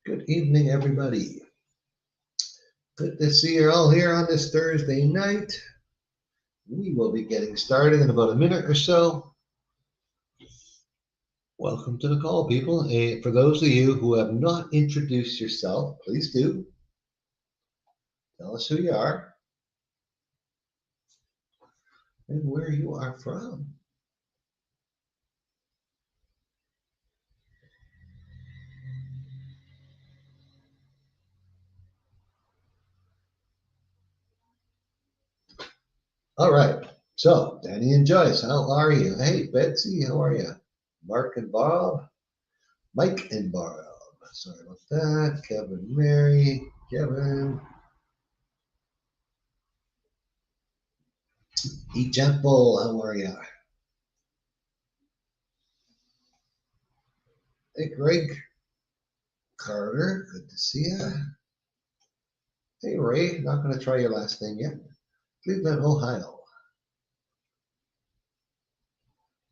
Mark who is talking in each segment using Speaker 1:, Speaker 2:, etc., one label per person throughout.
Speaker 1: Good evening, everybody. Good to see you all here on this Thursday night. We will be getting started in about a minute or so. Welcome to the call, people. For those of you who have not introduced yourself, please do. Tell us who you are and where you are from. All right. So, Danny and Joyce, how are you? Hey, Betsy, how are you? Mark and Bob, Mike and Bob. Sorry about that. Kevin, Mary, Kevin. Eat Gentle, how are you? Hey, Greg Carter, good to see you. Hey, Ray, not going to try your last name yet. Cleveland, Ohio.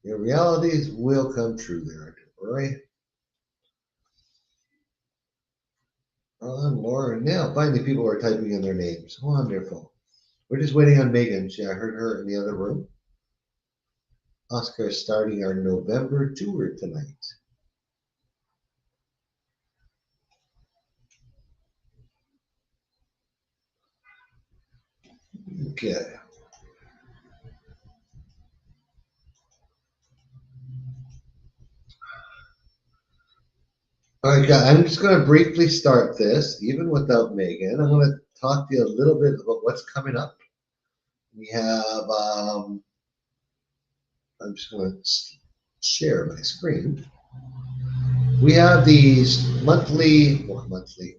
Speaker 1: Your realities will come true there, Ray. Lauren, now finally people are typing in their names. Wonderful. We're just waiting on Megan. I heard her in the other room. Oscar is starting our November tour tonight. Okay. All right, guys, I'm just going to briefly start this, even without Megan. I'm going to talk to you a little bit about what's coming up. We have, I'm just going to share my screen. We have these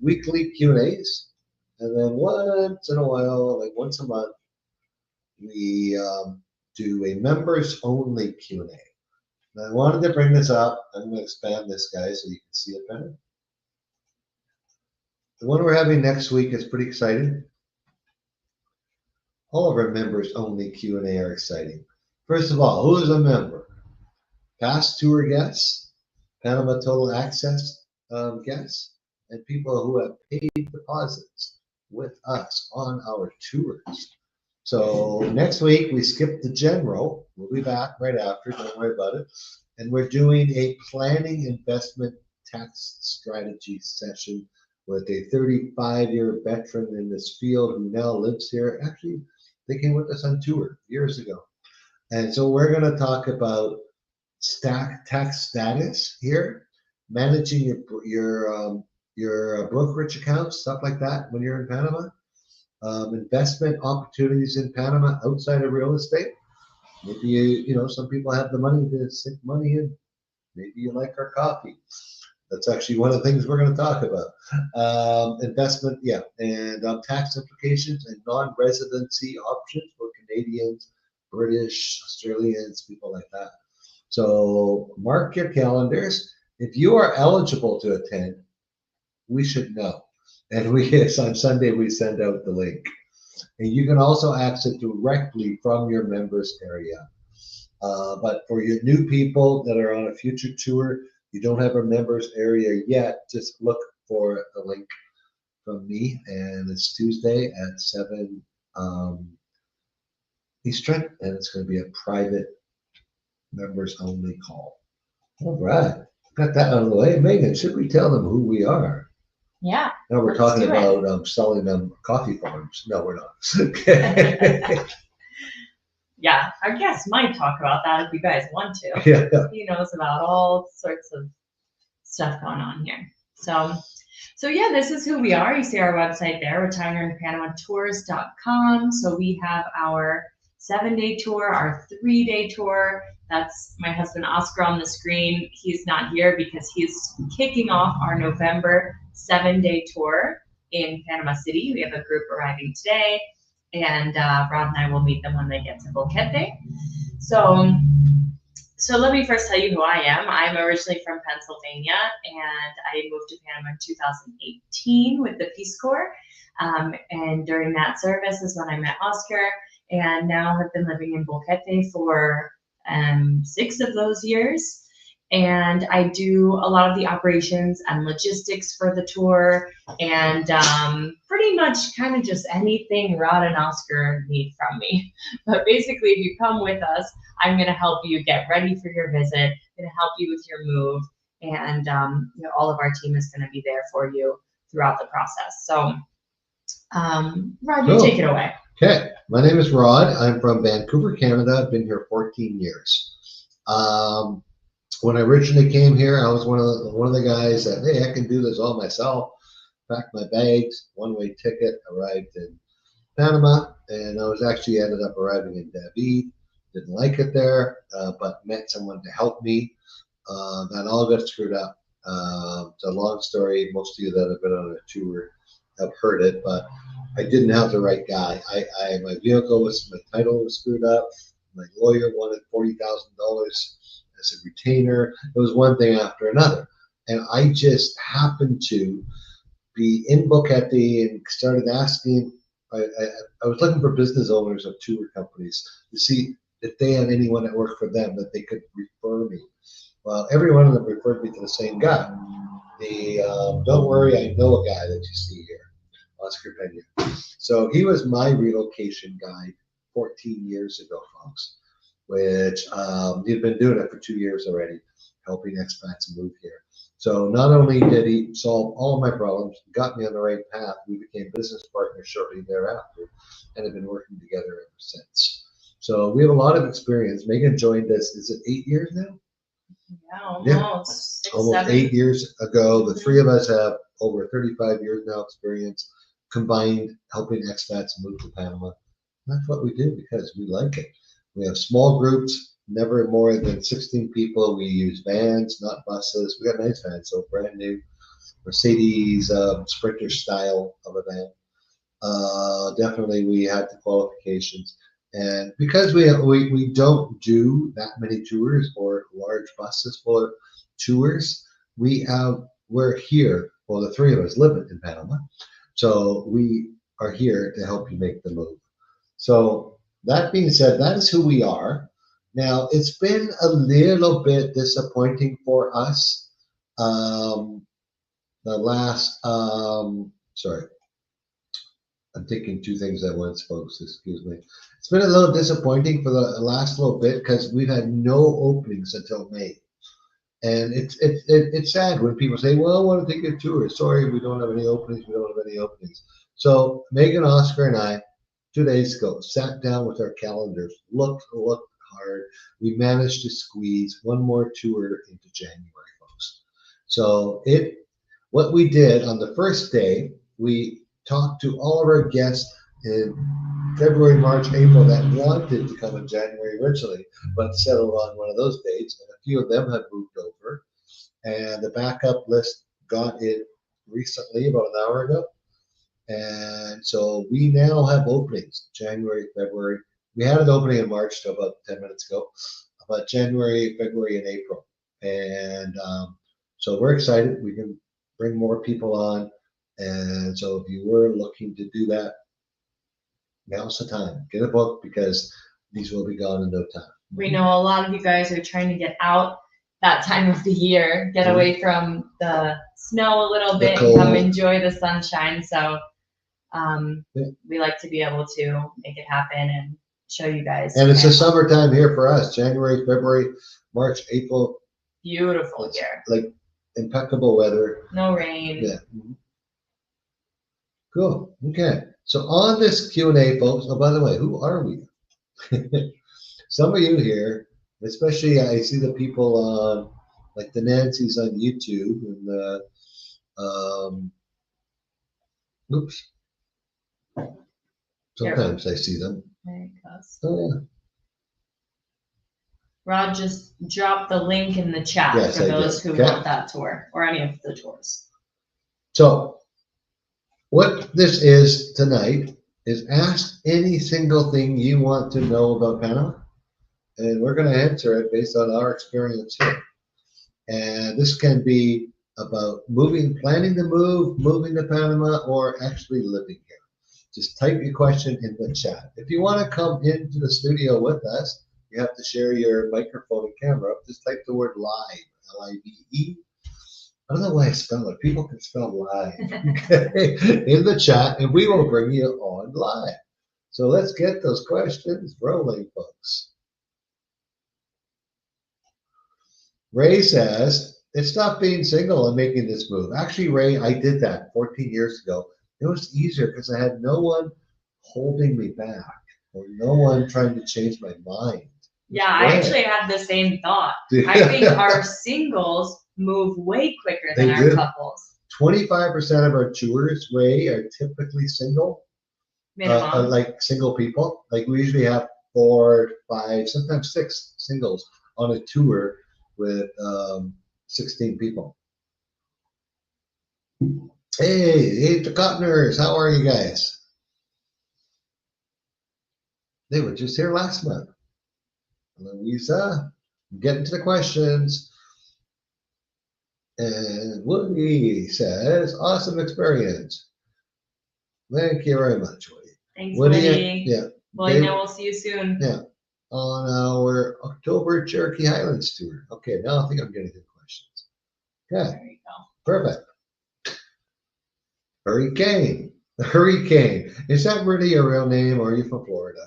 Speaker 1: weekly Q&As, and then once in a while, like once a month, we do a members-only Q&A. And I wanted to bring this up. I'm going to expand this, guys, so you can see it better. The one we're having next week is pretty exciting. All of our members-only Q&A are exciting. First of all, who is a member? Past tour guests, Panama Total Access guests, and people who have paid deposits with us on our tours. So next week we skip the general. We'll be back right after. Don't worry about it. And we're doing a planning investment tax strategy session with a 35-year veteran in this field who now lives here. Actually, they came with us on tour years ago. And so we're going to talk about tax status here, managing your brokerage accounts, stuff like that when you're in Panama. Investment opportunities in Panama outside of real estate. Maybe some people have the money to sink money in. Maybe you like our coffee. That's actually one of the things we're going to talk about. Investment, yeah, and tax implications and non-residency options for Canadians, British, Australians, people like that. So mark your calendars. If you are eligible to attend, we should know. And on Sunday, we send out the link. And you can also access it directly from your members area. But for your new people that are on a future tour, you don't have a members area yet, just look for the link from me. And it's Tuesday at 7 Eastern, and it's going to be a private members only call. All right. Got that out of the way. Megan, should we tell them who we are?
Speaker 2: Yeah.
Speaker 1: No, we're talking about selling them coffee farms. No, we're not. Okay.
Speaker 2: Yeah, our guests might talk about that if you guys want to.
Speaker 1: Yeah.
Speaker 2: He knows about all sorts of stuff going on here. So yeah, this is who we are. You see our website there, retirementpanamatours.com. So we have our 7-day tour, our 3-day tour. That's my husband Oscar on the screen. He's not here because he's kicking off our November 7-day tour in Panama City. We have a group arriving today, and Rod and I will meet them when they get to Boquete. So let me first tell you who I am. I'm originally from Pennsylvania, and I moved to Panama in 2018 with the Peace Corps. And during that service is when I met Oscar, and now have been living in Boquete for 6 of those years. and I do a lot of the operations and logistics for the tour, and pretty much kind of just anything Rod and Oscar need from me. But basically, if you come with us, I'm going to help you get ready for your visit, going to help you with your move, and you know, all of our team is going to be there for you throughout the process. So, Rod, you take it away.
Speaker 1: Okay, my name is Rod. I'm from Vancouver, Canada. I've been here 14 years. When I originally came here, I was one of the guys that, hey, I can do this all myself. Packed my bags, one-way ticket, arrived in Panama, and I was actually ended up arriving in David. Didn't like it there, but met someone to help me. That all got screwed up. It's a long story. Most of you that have been on a tour have heard it, but I didn't have the right guy. My title was screwed up. My lawyer wanted $40,000 as a retainer. It was one thing after another. And I just happened to be in Buketi and started asking. I was looking for business owners of tour companies to see if they had anyone that worked for them that they could refer me. Well, every one of them referred me to the same guy. Don't worry, I know a guy that you see here, Oscar Pena. So he was my relocation guide 14 years ago, folks, which he'd been doing it for 2 years already, helping expats move here. So not only did he solve all my problems, got me on the right path, we became business partners shortly thereafter and have been working together ever since. So we have a lot of experience. Megan joined us, is it 8 years now?
Speaker 2: Yeah, almost.
Speaker 1: Yeah. Almost 8 years ago. The three of us have over 35 years now experience combined helping expats move to Panama. That's what we do because we like it. We have small groups, never more than 16 people. We use vans, not buses. We got nice vans, so brand new Mercedes Sprinter style of a van. Definitely we have the qualifications. And because we don't do that many tours or large buses for tours, we're here. Well, the three of us live in Panama, so we are here to help you make the move. So that being said, that is who we are. Now it's been a little bit disappointing for us. Sorry. I'm thinking two things at once, folks. Excuse me. It's been a little disappointing for the last little bit because we've had no openings until May, and it's sad when people say, "Well, I want to take a tour." Sorry, we don't have any openings. We don't have any openings. So Megan, Oscar, and I, 2 days ago, sat down with our calendars, looked hard. We managed to squeeze one more tour into January, folks. So what we did on the first day, we talked to all of our guests in February, March, April that wanted to come in January originally, but settled on one of those dates. And a few of them have moved over. And the backup list got it recently, about an hour ago. And so we now have openings January, February. We had an opening in March till about 10 minutes ago, but January, February, and April. And so we're excited. We can bring more people on. And so if you were looking to do that, now's the time. Get a book because these will be gone in no time.
Speaker 2: We know a lot of you guys are trying to get out that time of the year, get away from the snow a little bit and come enjoy the sunshine. So we like to be able to make it happen and show you guys.
Speaker 1: And it's the summertime here for us. January, February, March, April.
Speaker 2: Beautiful here.
Speaker 1: Like impeccable weather.
Speaker 2: No rain.
Speaker 1: Yeah. Cool. Okay. So on this Q&A, folks, oh, by the way, who are we? Some of you here, especially I see the people on, like the Nancy's on YouTube and the, oops. Sometimes I see them.
Speaker 2: There it goes.
Speaker 1: Oh, yeah.
Speaker 2: Rod just dropped the link in the chat for those who want that tour or any of the tours.
Speaker 1: So what this is tonight is ask any single thing you want to know about Panama, and we're going to answer it based on our experience here. And this can be about planning to move, moving to Panama, or actually living here. Just type your question in the chat. If you want to come into the studio with us, you have to share your microphone and camera. Just type the word live, Live. I don't know why I spell it. People can spell live. Okay, in the chat, and we will bring you on live. So let's get those questions rolling, folks. Ray says, it's tough being single and making this move. Actually, Ray, I did that 14 years ago. It was easier because I had no one holding me back or no one trying to change my mind.
Speaker 2: Yeah, I actually had the same thought. I think our singles move way quicker than our couples.
Speaker 1: 25% of our tours, Ray, are typically single. Like single people. Like we usually have 4, 5, sometimes 6 singles on a tour with 16 people. Hey, the Cottoners, how are you guys? They were just here last month. Louisa, getting to the questions. And Woody says, awesome experience. Thank you very much, Woody.
Speaker 2: Thanks, Woody.
Speaker 1: Yeah.
Speaker 2: Well, I know we'll see you soon.
Speaker 1: Yeah. On our October Cherokee Highlands tour. Okay, now I think I'm getting good questions. Okay.
Speaker 2: There you go.
Speaker 1: Perfect. Hurricane. Hurricane. Is that really your real name or are you from Florida?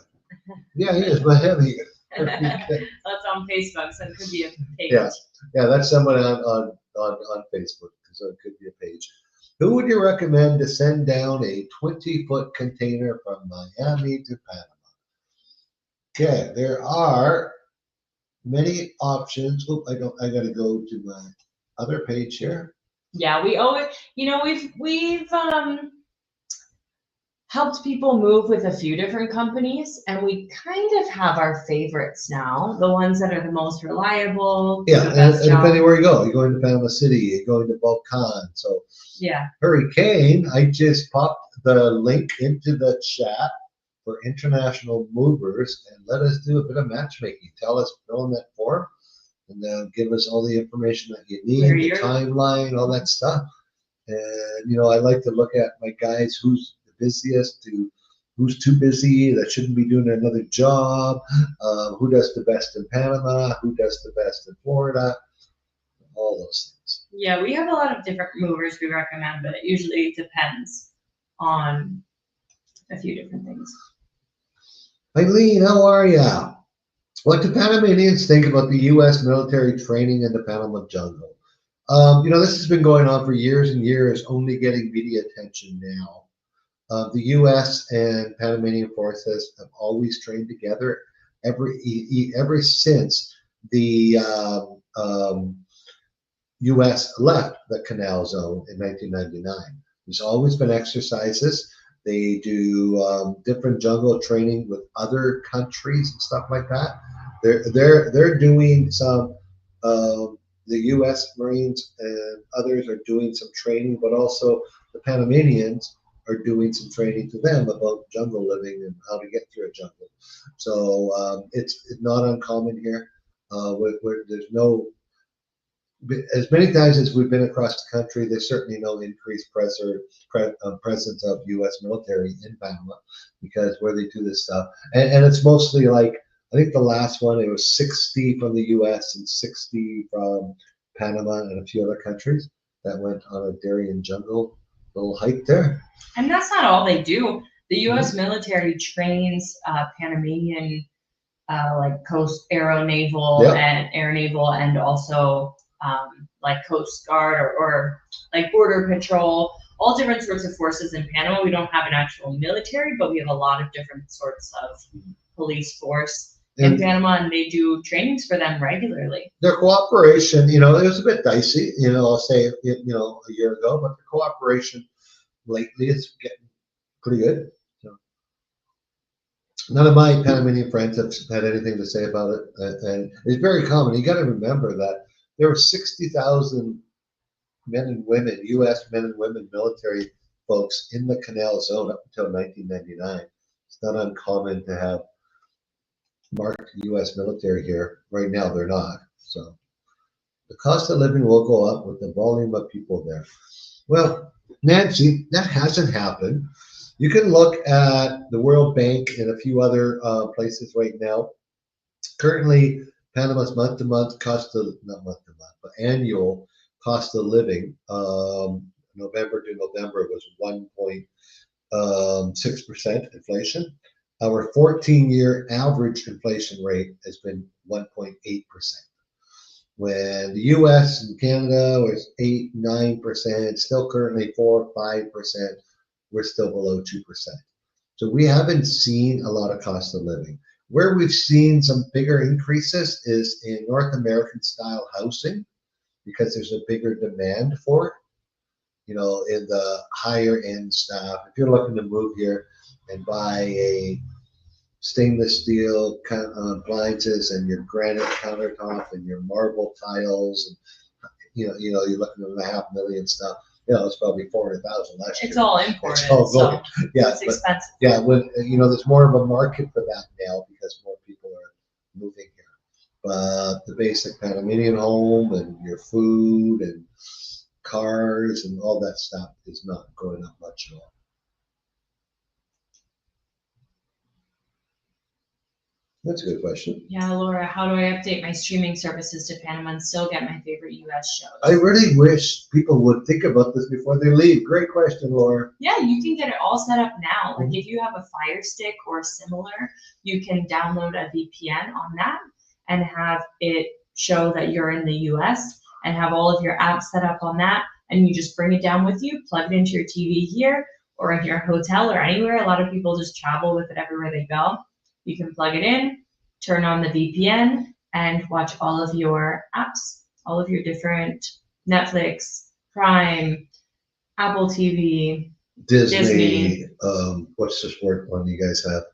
Speaker 1: Yeah, he is Miami.
Speaker 2: That's on Facebook, so it could be a page.
Speaker 1: Yeah, that's someone on Facebook, so it could be a page. Who would you recommend to send down a 20-foot container from Miami to Panama? Okay, there are many options. Oop, I gotta go to my other page here.
Speaker 2: Yeah, we always, we've helped people move with a few different companies, and we kind of have our favorites now, the ones that are the most reliable.
Speaker 1: Yeah, and depending where you go, you're going to Panama City, you're going to Volcan. So
Speaker 2: yeah,
Speaker 1: Hurricane, I just popped the link into the chat for international movers, and let us do a bit of matchmaking. Tell us, fill in that form, and give us all the information that you need, the timeline, all that stuff. And I like to look at my guys, who's the busiest, to who's too busy, that shouldn't be doing another job, who does the best in Panama, who does the best in Florida, all those things.
Speaker 2: Yeah, we have a lot of different movers we recommend, but it usually depends on a few different things.
Speaker 1: Eileen, how are ya? What do Panamanians think about the U.S. military training in the Panama jungle? This has been going on for years and years, only getting media attention now. The U.S. and Panamanian forces have always trained together ever since the U.S. left the Canal Zone in 1999. There's always been exercises. They do different jungle training with other countries and stuff like that. They're doing some. The U.S. Marines and others are doing some training, but also the Panamanians are doing some training to them about jungle living and how to get through a jungle. So it's not uncommon here. Where there's no, as many times as we've been across the country, there's certainly no increased presence of U.S. military in Panama because where they do this stuff, and it's mostly like, I think the last one, it was 60 from the U.S. and 60 from Panama and a few other countries that went on a Darien jungle little hike there.
Speaker 2: And that's not all they do. The U.S. military trains Panamanian coast aeronaval and air naval, and also Coast Guard or Border Patrol, all different sorts of forces in Panama. We don't have an actual military, but we have a lot of different sorts of police force in Panama, and they do trainings for them regularly.
Speaker 1: Their cooperation, it was a bit dicey, I'll say, a year ago, but the cooperation lately is getting pretty good. So, none of my Panamanian friends have had anything to say about it, and it's very common. You got to remember that there were 60,000 men and women, U.S. men and women military folks in the Canal Zone up until 1999. It's not uncommon to have marked U.S. military here. Right now, they're not. So the cost of living will go up with the volume of people there. Well, Nancy, that hasn't happened. You can look at the World Bank and a few other places right now. Currently, Panama's month-to-month cost of, not month-to-month, but annual cost of living, November to November was 1.6% inflation. Our 14-year average inflation rate has been 1.8%. When the US and Canada was 8, 9%, still currently 4, 5%, we're still below 2%. So we haven't seen a lot of cost of living. Where we've seen some bigger increases is in North American style housing, because there's a bigger demand for it. You know, in the higher end stuff. If you're looking to move here and buy a stainless steel appliances and your granite countertop and your marble tiles, and you're looking at $500,000 stuff. It's probably 400,000 last year.
Speaker 2: It's all imported,
Speaker 1: It's all
Speaker 2: so
Speaker 1: going. Yeah,
Speaker 2: it's expensive.
Speaker 1: Yeah, when there's more of a market for that now because more people are moving here. But the basic Panamanian home and your food and cars and all that stuff is not going up much at all. That's a good question.
Speaker 2: Yeah, Laura, how do I update my streaming services to Panama and still get my favorite US shows?
Speaker 1: I really wish people would think about this before they leave. Great question, Laura.
Speaker 2: Yeah, you can get it all set up now. Like if you have a Fire Stick or similar, you can download a VPN on that and have it show that you're in the US and have all of your apps set up on that. And you just bring it down with you, plug it into your TV here or in your hotel or anywhere. A lot of people just travel with it everywhere they go. You can plug it in, turn on the VPN, and watch all of your apps, all of your different Netflix, Prime, Apple TV,
Speaker 1: Disney. What's this word one you guys have?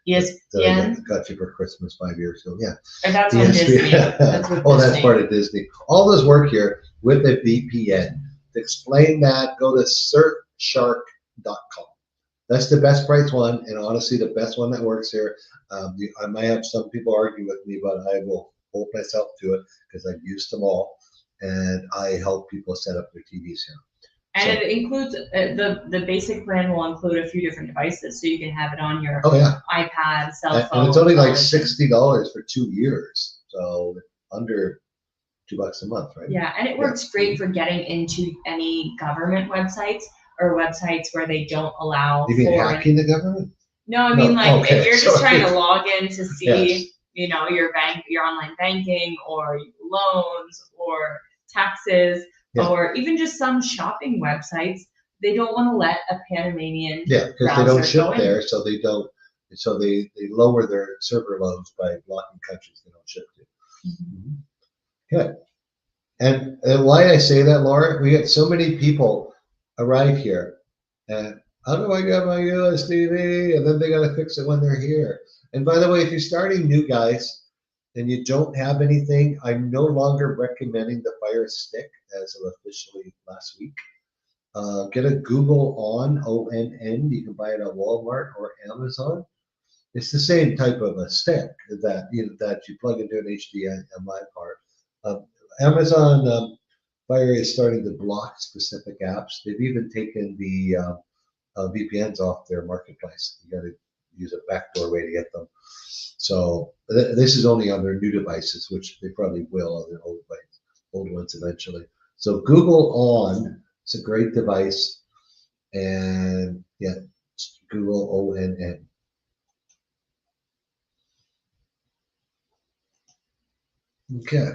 Speaker 2: ESPN.
Speaker 1: Got you for Christmas 5 years ago. Yeah.
Speaker 2: Or that's on Disney. That's with
Speaker 1: Disney.
Speaker 2: Disney.
Speaker 1: Part of Disney. All this work here with a VPN. To explain that, go to surfshark.com. That's the best price one, and honestly, the best one that works here. I might have some people argue with me, but I will hold myself to it because I've used them all, and I help people set up their TVs here.
Speaker 2: And it includes the basic plan will include a few different devices, so you can have it on your iPad, cell phone.
Speaker 1: And it's only like $60 for 2 years, so under $2 a month, right?
Speaker 2: Yeah, and it works great for getting into any government websites or websites where they don't allow.
Speaker 1: You mean hacking the government?
Speaker 2: No, I mean if you're just trying to log in to see,
Speaker 1: yes.
Speaker 2: your online banking or loans or taxes or even just some shopping websites, they don't want to let a Panamanian
Speaker 1: because they don't ship there, so they don't. So they lower their server loads by blocking countries they don't ship to. Mm-hmm. Good. And why I say that, Laura, we get so many people arrive here, and how do I get my US TV? And then they got to fix it when they're here. And by the way, if you're starting new, guys, and you don't have anything, I'm no longer recommending the Fire Stick as of officially last week. Get a Google On, ONN. You can buy it at Walmart or Amazon. It's the same type of a stick that you plug into an HDMI part. Amazon Fire is starting to block specific apps. They've even taken the VPNs off their marketplace. You got to use a backdoor way to get them. So this is only on their new devices, which they probably will on their old ones eventually. So Google On, it's a great device, and Google ONN. Okay.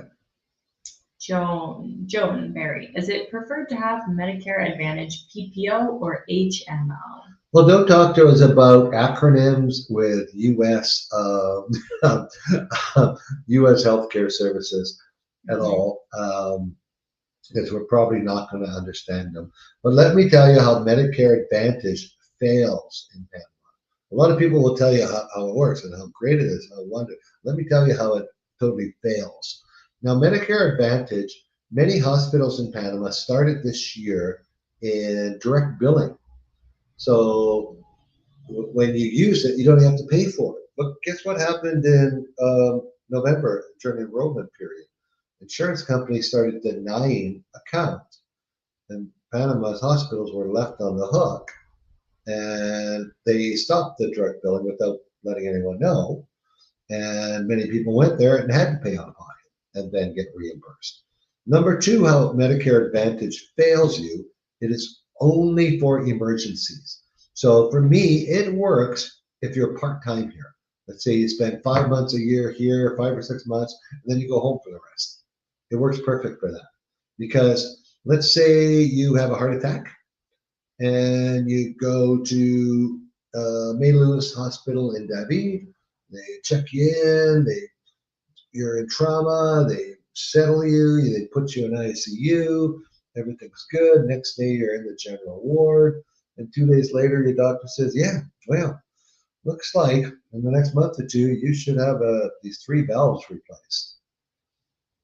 Speaker 2: Joan Barry, is it preferred to have Medicare Advantage PPO or HMO?
Speaker 1: Well, don't talk to us about acronyms with U.S. U.S. healthcare services at all, because we're probably not going to understand them. But let me tell you how Medicare Advantage fails in Panama. A lot of people will tell you how it works and how great it is, how wonderful. Let me tell you how it totally fails. Now, Medicare Advantage, many hospitals in Panama started this year in direct billing. So when you use it, you don't have to pay for it. But guess what happened in November during the enrollment period? Insurance companies started denying accounts, and Panama's hospitals were left on the hook. And they stopped the direct billing without letting anyone know. And many people went there and had to pay out of pocket and then get reimbursed. Number two, how Medicare Advantage fails you, it is only for emergencies. So for me, it works if you're part-time here. Let's say you spend 5 months a year here, 5 or 6 months, and then you go home for the rest. It works perfect for that. Because let's say you have a heart attack and you go to May Lewis Hospital in David. They check you in, you're in trauma, they settle you, they put you in ICU, everything's good. Next day you're in the general ward, and 2 days later your doctor says, yeah, well, looks like in the next month or two you should have these 3 valves replaced.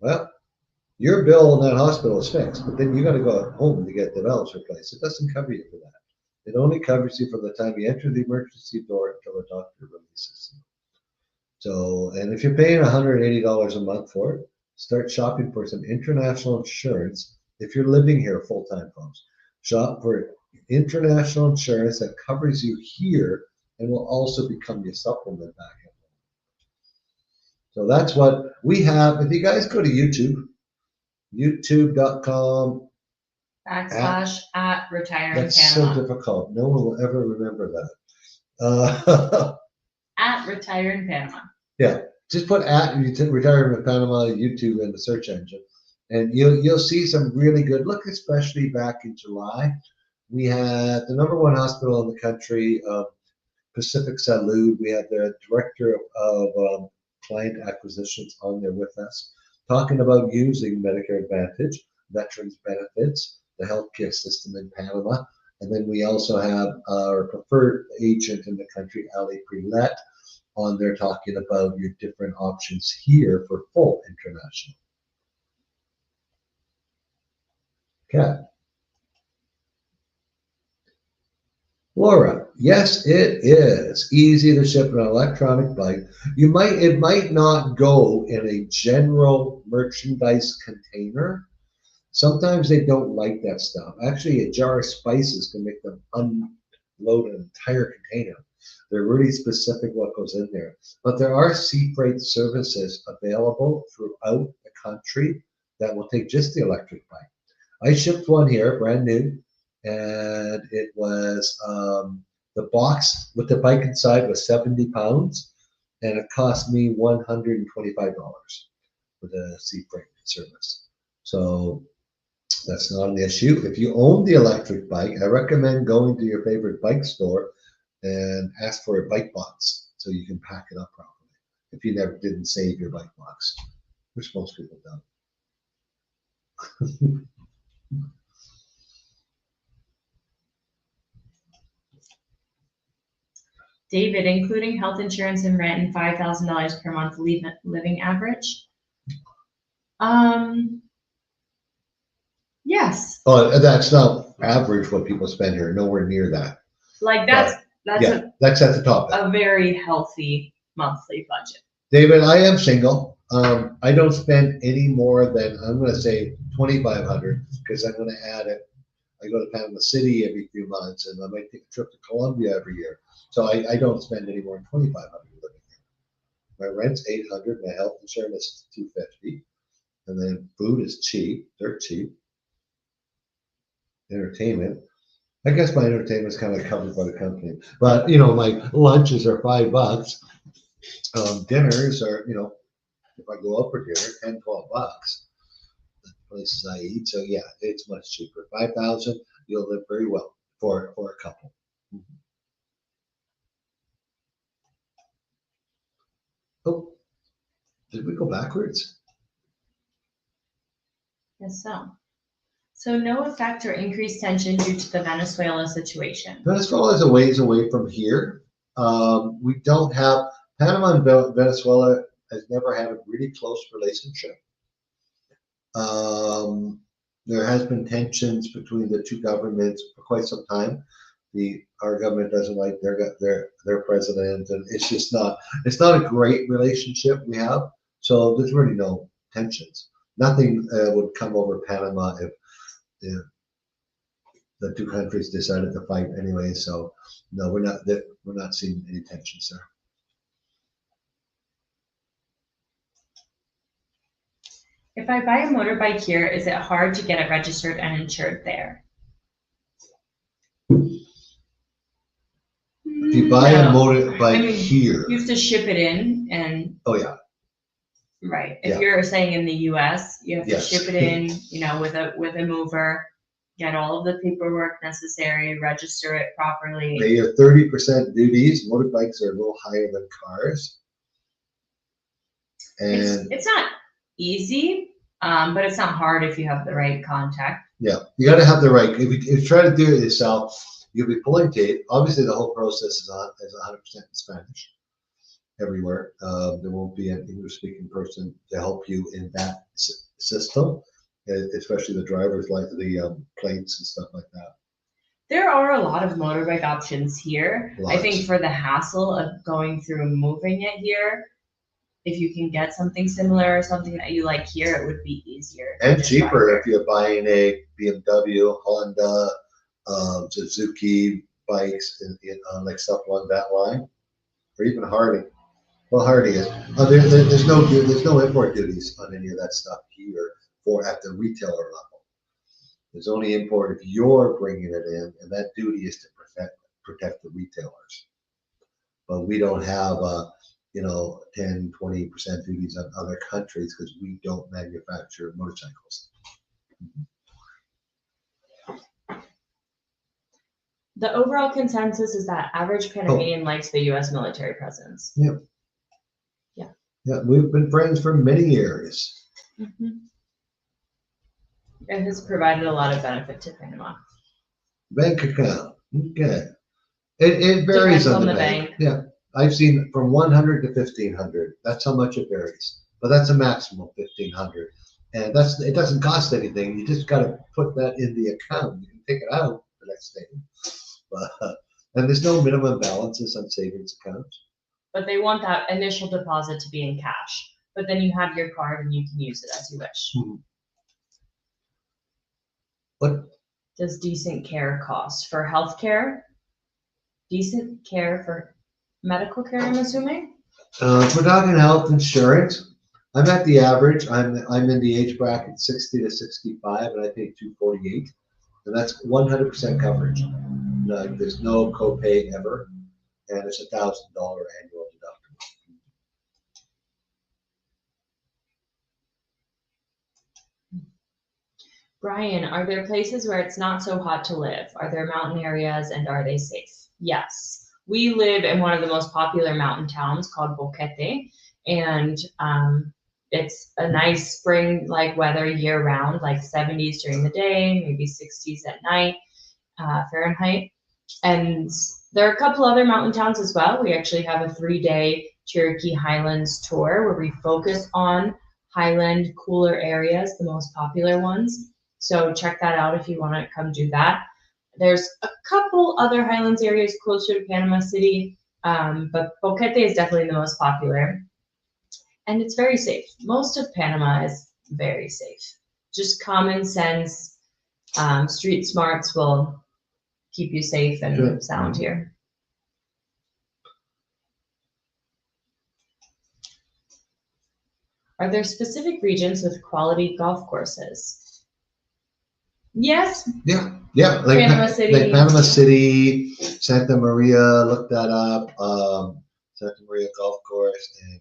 Speaker 1: Well, your bill in that hospital is fixed, but then you got to go home to get the valves replaced. It doesn't cover you for that. It only covers you from the time you enter the emergency door until the doctor releases you. So, and if you're paying $180 a month for it, start shopping for some international insurance. If you're living here full-time, folks, shop for international insurance that covers you here and will also become your supplement back at home. So that's what we have. If you guys go to YouTube, youtube.com
Speaker 2: / retire in
Speaker 1: that's
Speaker 2: Panama.
Speaker 1: so difficult. No one will ever remember that.
Speaker 2: At retire in Panama.
Speaker 1: Yeah, just put at retirement Panama YouTube in the search engine, and you'll see some really good look. Especially back in July, we had the #1 hospital in the country, Pacific Salud. We had the director of client acquisitions on there with us, talking about using Medicare Advantage, veterans benefits, the healthcare system in Panama, and then we also have our preferred agent in the country, Ali Prelet, on there talking about your different options here for full international. Okay. Laura, yes, it is easy to ship an electronic bike. It might not go in a general merchandise container. Sometimes they don't like that stuff. Actually, a jar of spices can make them unload an entire container. They're really specific what goes in there. But there are sea freight services available throughout the country that will take just the electric bike. I shipped one here, brand new, and it was the box with the bike inside was 70 pounds, and it cost me $125 for the sea freight service. So that's not an issue. If you own the electric bike, I recommend going to your favorite bike store and ask for a bike box so you can pack it up properly. If you didn't save your bike box, which most people don't.
Speaker 2: David, including health insurance and rent and $5,000 per month living average. Yes.
Speaker 1: Oh, that's not average what people spend here. Nowhere near that.
Speaker 2: Like that's
Speaker 1: that's at the top.
Speaker 2: A very healthy monthly budget.
Speaker 1: David, I am single. I don't spend any more than, I'm going to say $2,500, because I'm going to add it. I go to Panama City every few months, and I might take a trip to Colombia every year. So I don't spend any more than $2,500 living here. My rent's $800. My health insurance is $250, and then food is cheap. They're cheap. Entertainment. I guess my entertainment is kind of covered by the company, but my lunches are $5. Dinners are, if I go out for dinner, $10, $12. The places I eat, so yeah, it's much cheaper. 5,000, you'll live very well for a couple. Oh, did we go backwards?
Speaker 2: Yes, so no effect or increased tension due to the Venezuela situation.
Speaker 1: Venezuela is a ways away from here. We don't have, Panama and Venezuela has never had a really close relationship. There has been tensions between the two governments for quite some time. Our government doesn't like their president, and it's not a great relationship we have. So there's really no tensions. Nothing would come over Panama if the two countries decided to fight anyway. So no, we're not seeing any tensions there.
Speaker 2: If I buy a motorbike here, is it hard to get it registered and insured there?
Speaker 1: If you buy a
Speaker 2: No.
Speaker 1: motorbike
Speaker 2: I mean,
Speaker 1: here,
Speaker 2: You have to ship it in and,
Speaker 1: oh yeah,
Speaker 2: right, if
Speaker 1: Yeah.
Speaker 2: you're saying in the US, you have to
Speaker 1: Yes.
Speaker 2: ship it in, with a mover, get all of the paperwork necessary, register it properly.
Speaker 1: pay your 30% duties. Motorbikes are a little higher than cars. And
Speaker 2: It's not easy, but it's not hard if you have the right contact.
Speaker 1: yeah, you got to have the right. If you try to do it yourself, you'll be pulling tape. Obviously, the whole process is 100% in Spanish everywhere. There won't be an English-speaking person to help you in that system, especially the drivers, like the plates and stuff like that.
Speaker 2: There are a lot of motorbike options here. I
Speaker 1: Lots.
Speaker 2: think for the hassle of going through and moving it here, if you can get something similar or something that you like here, it would be easier. to
Speaker 1: And
Speaker 2: just
Speaker 1: cheaper
Speaker 2: buy
Speaker 1: if you're buying a BMW, Honda, Suzuki bikes, like stuff along that line, or even Harley. Well, Harley is. There's no import duties on any of that stuff here for at the retailer level. There's only import if you're bringing it in, and that duty is to protect the retailers. But we don't have 10, 20% duties on other countries because we don't manufacture motorcycles.
Speaker 2: The overall consensus is that average Panamanian likes the U.S. military presence.
Speaker 1: Yeah, we've been friends for many years.
Speaker 2: It has provided a lot of benefit to Panama.
Speaker 1: Bank account, okay. It varies
Speaker 2: Depends
Speaker 1: on the bank. Yeah, I've seen from 100 to 1,500. That's how much it varies. But that's a maximum 1,500, and it doesn't cost anything. You just got to put that in the account. You can take it out the next day. But and there's no minimum balances on savings accounts.
Speaker 2: But they want that initial deposit to be in cash. But then you have your card and you can use it as you wish.
Speaker 1: What
Speaker 2: does decent care cost for healthcare? Decent care for medical care, I'm assuming.
Speaker 1: If we're talking health insurance, I'm at the average. I'm in the age bracket 60 to 65, and I pay $248, and that's 100% coverage. There's no copay ever, and it's $1,000 annual deductible.
Speaker 2: Brian, are there places where it's not so hot to live? Are there mountain areas, and are they safe? Yes. We live in one of the most popular mountain towns called Boquete, and it's a nice spring-like weather year-round, like 70s during the day, maybe 60s at night, Fahrenheit. And there are a couple other mountain towns as well. We actually have a 3-day Cherokee Highlands tour where we focus on highland cooler areas, the most popular ones. So check that out if you want to come do that. There's a couple other highlands areas closer to Panama City, but Boquete is definitely the most popular. And it's very safe. Most of Panama is very safe. Just common sense, street smarts will keep you safe and sound here. Are there specific regions with quality golf courses? Yes.
Speaker 1: Yeah.
Speaker 2: Like
Speaker 1: Panama City, Santa Maria. Look that up. Santa Maria Golf Course, and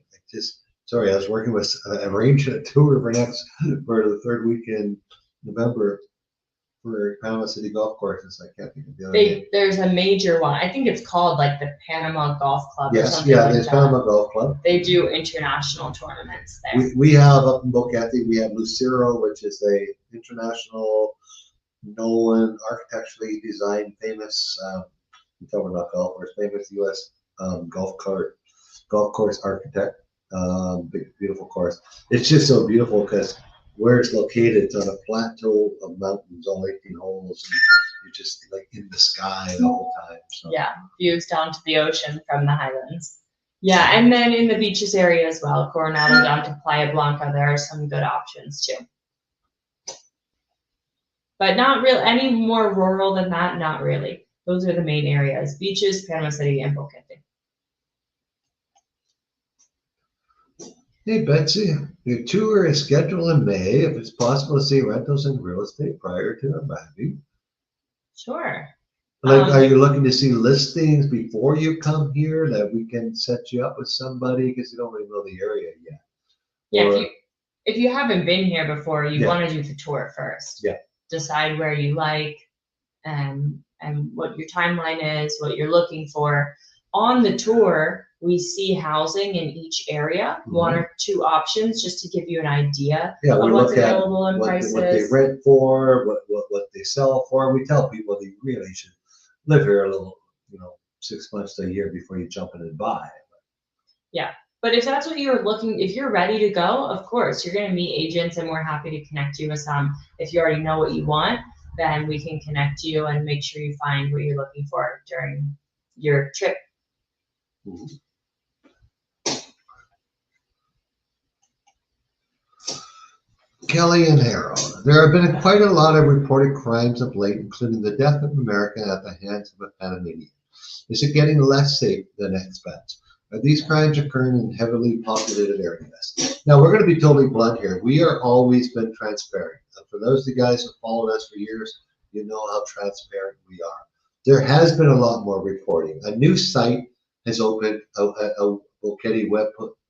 Speaker 1: I was working with arranging a tour for the third week in November for Panama City Golf Courses. I can't think of the other name.
Speaker 2: There's a major one. I think it's called like the Panama Golf Club.
Speaker 1: Yes,
Speaker 2: or something like
Speaker 1: there's
Speaker 2: that.
Speaker 1: Panama Golf Club.
Speaker 2: They do international tournaments there.
Speaker 1: We have up in Boquete, we have Lucero, which is a international, known, architecturally designed, famous, not golfers, famous U.S. golf course architect. Big, beautiful course. It's just so beautiful because where it's located, it's on a plateau of mountains, all 18 holes, and you're just like in the sky the whole time. So.
Speaker 2: Yeah, views down to the ocean from the highlands. Yeah, and then in the beaches area as well, Coronado down to Playa Blanca, there are some good options too. But not real any more rural than that, not really. Those are the main areas: beaches, Panama City, and Boquete.
Speaker 1: Hey Betsy, your tour is scheduled in May. If it's possible to see rentals and real estate prior to arriving.
Speaker 2: Sure.
Speaker 1: Like, are you looking to see listings before you come here that we can set you up with somebody because you don't really know the area yet?
Speaker 2: Yeah,
Speaker 1: Or,
Speaker 2: if you haven't been here before, you
Speaker 1: Yeah.
Speaker 2: want to do the tour first.
Speaker 1: Yeah.
Speaker 2: Decide where you like and what your timeline is, what you're looking for. On the tour, we see housing in each area, one or two options, just to give you an idea
Speaker 1: yeah, we
Speaker 2: of what's
Speaker 1: look at
Speaker 2: available and
Speaker 1: what
Speaker 2: prices.
Speaker 1: they rent for, what they sell for. We tell people they really should live here a little, 6 months to a year before you jump in and buy.
Speaker 2: Yeah. But if that's what you're looking, if you're ready to go, of course, you're going to meet agents and we're happy to connect you with some. If you already know what you want, then we can connect you and make sure you find what you're looking for during your trip.
Speaker 1: Mhm. Kelly and Harold. There have been quite a lot of reported crimes of late, including the death of an American at the hands of a Panamanian. Is it getting less safe than expats? Are these crimes occurring in heavily populated areas? Now, we're going to be totally blunt here. We are always been transparent. For those of you guys who followed us for years, you know how transparent we are. There has been a lot more reporting. A new site has opened, a Bocchetti web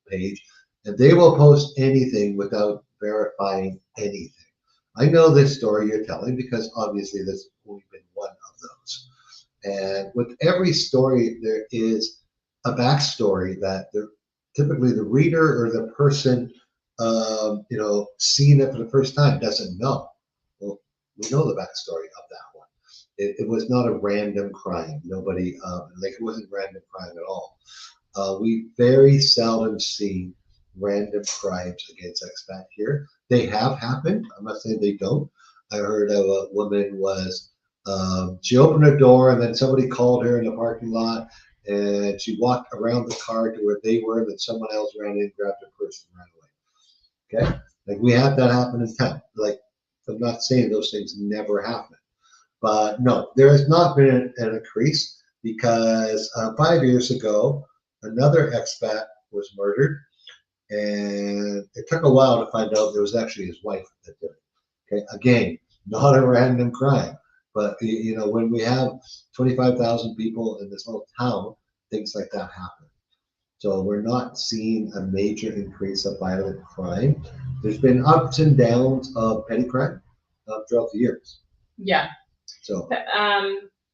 Speaker 1: page, and they will post anything without verifying anything. I know this story you're telling because obviously there's only been one of those. And with every story, there is a backstory that typically the reader or the person, seeing it for the first time doesn't know. Well, we know the backstory of that one. It was not a random crime. Nobody, it wasn't random crime at all. We very seldom see random crimes against expat here. They have happened. I'm not saying they don't. I heard of a woman she opened her door and then somebody called her in the parking lot and she walked around the car to where they were, then someone else ran in, grabbed her purse and ran away. Okay? Like we had that happen in town. Like I'm not saying those things never happen. But no, there has not been an increase because 5 years ago, another expat was murdered, and it took a while to find out it was actually his wife that did it. Okay, again, not a random crime, but when we have 25,000 people in this little town, things like that happen. So we're not seeing a major increase of violent crime. There's been ups and downs of petty crime throughout the years.
Speaker 2: Yeah.
Speaker 1: So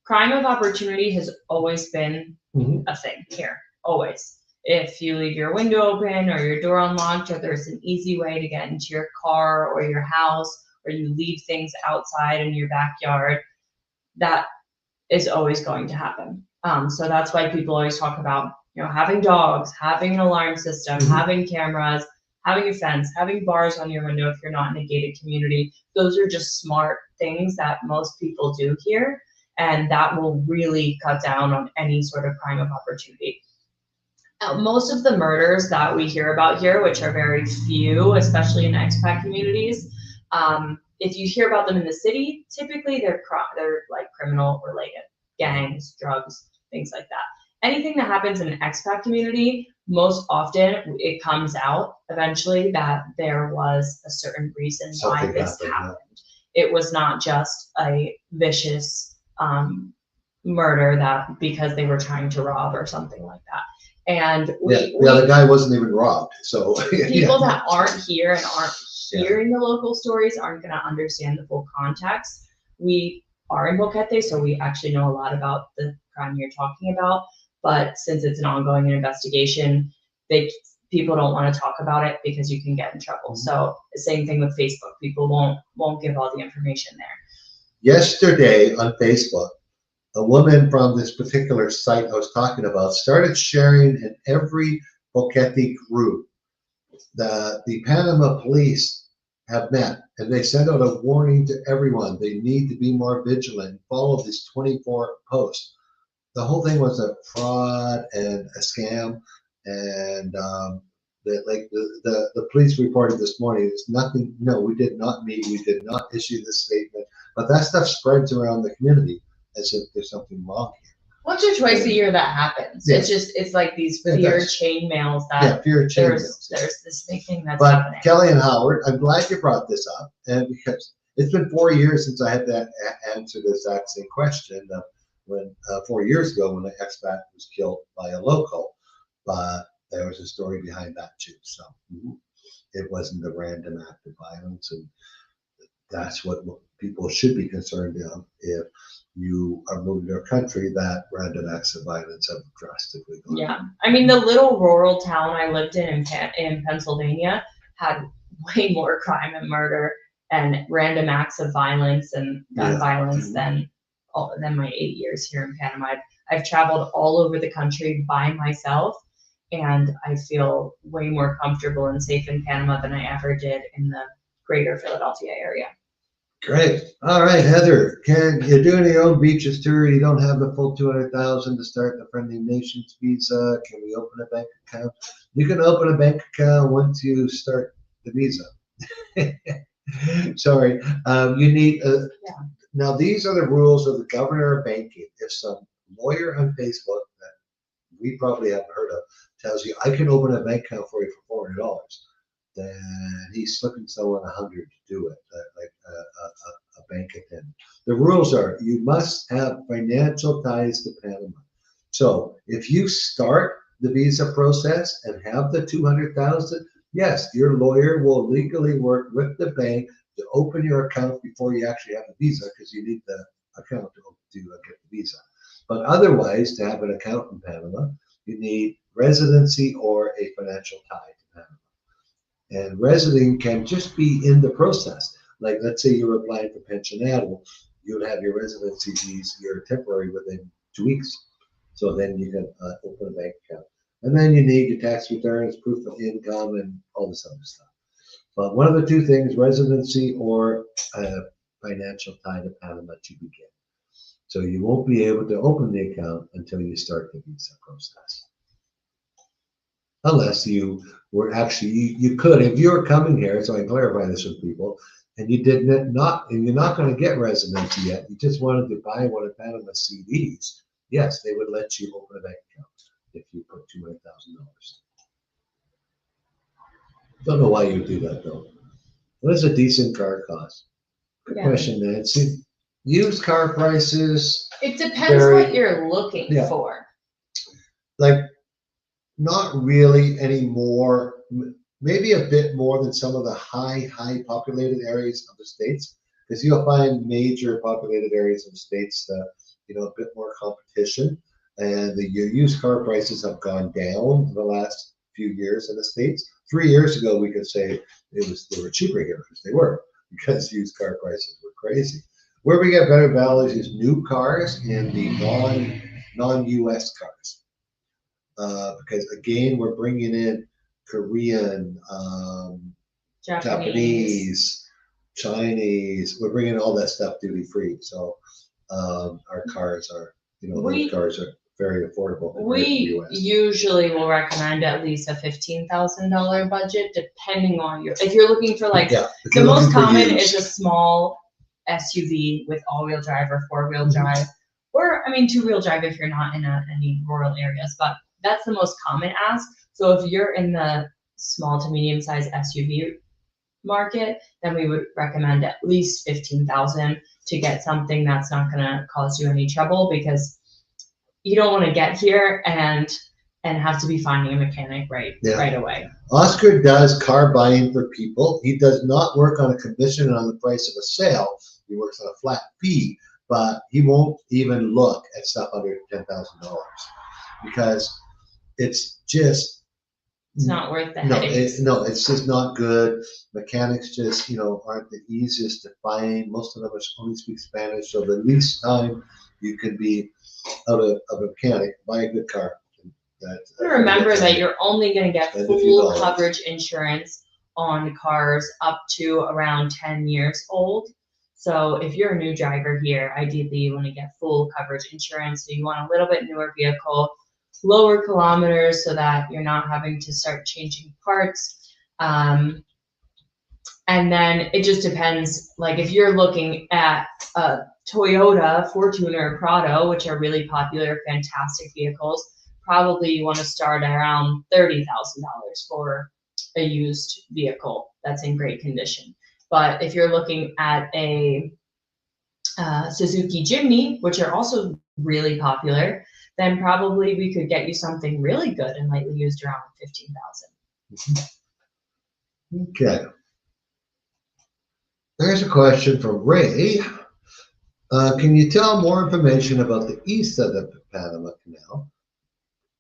Speaker 2: crime of opportunity has always been
Speaker 1: Mhm.
Speaker 2: a thing here, always. If you leave your window open or your door unlocked, or there's an easy way to get into your car or your house, or you leave things outside in your backyard, that is always going to happen. So that's why people always talk about, having dogs, having an alarm system, having cameras, having a fence, having bars on your window if you're not in a gated community. Those are just smart things that most people do here, and that will really cut down on any sort of crime of opportunity. Most of the murders that we hear about here, which are very few, especially in expat communities, if you hear about them in the city, typically they're like criminal related, gangs, drugs, things like that. Anything that happens in an expat community, most often it comes out eventually that there was a certain reason why this happened. It was not just a vicious murder that because they were trying to rob or something like that. And
Speaker 1: the guy wasn't even robbed. So
Speaker 2: people that aren't here and aren't hearing the local stories aren't going to understand the full context. We are in Boquete, so we actually know a lot about the crime you're talking about. But since it's an ongoing investigation, people don't want to talk about it because you can get in trouble. So the same thing with Facebook. People won't give all the information there.
Speaker 1: Yesterday on Facebook, a woman from this particular site I was talking about started sharing in every Boquete group that the Panama police have met, and they sent out a warning to everyone. They need to be more vigilant, follow these 24 posts. The whole thing was a fraud and a scam, and the police reported this morning, there's nothing, no, we did not meet, we did not issue this statement, but that stuff spreads around the community as if there's something wrong here.
Speaker 2: Once or twice a year that happens.
Speaker 1: Yeah.
Speaker 2: It's like these
Speaker 1: Yeah,
Speaker 2: fear
Speaker 1: that's-
Speaker 2: chain mails that
Speaker 1: fear chain mails.
Speaker 2: there's this big thing that's
Speaker 1: But
Speaker 2: happening.
Speaker 1: Kelly and Howard, I'm glad you brought this up, and because it's been 4 years since I had to answer the exact same question. When 4 years ago, when the expat was killed by a local, but there was a story behind that too. So it wasn't a random act of violence, and that's what people should be concerned of if you are moving to a country that random acts of violence have drastically gone.
Speaker 2: Yeah, I mean, the little rural town I lived in Pennsylvania had way more crime and murder and random acts of violence and gun violence than my 8 years here in Panama. I've traveled all over the country by myself, and I feel way more comfortable and safe in Panama than I ever did in the greater Philadelphia area.
Speaker 1: Great. All right, Heather, you're doing your own beaches tour. You don't have the full 200,000 to start the Friendly Nations visa. Can we open a bank account? You can open a bank account once you start the visa. Sorry. You need Now, these are the rules of the governor of banking. If some lawyer on Facebook that we probably haven't heard of tells you, I can open a bank account for you for $400, then he's slipping someone 100 to do it, like a bank attendant. The rules are you must have financial ties to Panama. So if you start the visa process and have the 200,000, yes, your lawyer will legally work with the bank to open your account before you actually have the visa, because you need the account to get the visa. But otherwise, to have an account in Panama, you need residency or a financial tie to Panama. And residing can just be in the process. Like, let's say you're applying for pensionado, you would have your residency visa, your temporary, within 2 weeks. So then you can open a bank account. And then you need your tax returns, proof of income, and all this other stuff. But one of the two things, residency or financial tie to Panama to begin. So you won't be able to open the account until you start the visa process. Unless you were actually, you could, if you're coming here, so I clarify this with people, and you did not, and you're not going to get residency yet, you just wanted to buy one of Panama's CDs, yes, they would let you open a bank account if you put $200,000. Don't know why you do that though. What does a decent car cost? Good question, Nancy. Used car prices.
Speaker 2: It depends what you're looking for.
Speaker 1: Like, not really anymore. Maybe a bit more than some of the high populated areas of the States, because you'll find major populated areas of the States that, a bit more competition, and the used car prices have gone down in the last few years in the States. 3 years ago, we could say they were cheaper here, because they were, because used car prices were crazy. Where we get better values is new cars and the non-US cars. Because again, we're bringing in Korean, Japanese, Chinese. We're bringing all that stuff duty free. So our cars are, those cars are very affordable.
Speaker 2: We usually will recommend at least a $15,000 budget, depending on if you're looking for the most common is a small SUV with all-wheel drive or four-wheel drive, or two-wheel drive if you're not in any rural areas. But that's the most common ask. So if you're in the small to medium-sized SUV market, then we would recommend at least $15,000 to get something that's not going to cause you any trouble, because you don't want to get here and have to be finding a mechanic right away.
Speaker 1: Oscar does car buying for people. He does not work on a commission on the price of a sale. He works on a flat fee, but he won't even look at stuff under $10,000 because it's
Speaker 2: not worth the headaches.
Speaker 1: It's just not good. Mechanics just, aren't the easiest to find. Most of them only speak Spanish, so the least time you could be out of a mechanic, buy a good car.
Speaker 2: Remember that you're only going to get full coverage insurance on cars up to around 10 years old. So if you're a new driver here, ideally you want to get full coverage insurance. So you want a little bit newer vehicle, lower kilometers, so that you're not having to start changing parts. And And then it just depends. Like if you're looking at a Toyota, Fortuner, Prado, which are really popular, fantastic vehicles, probably you want to start around $30,000 for a used vehicle that's in great condition. But if you're looking at a Suzuki Jimny, which are also really popular, then probably we could get you something really good and lightly used around 15,000.
Speaker 1: Okay. There's a question from Ray. Can you tell more information about the east of the Panama Canal?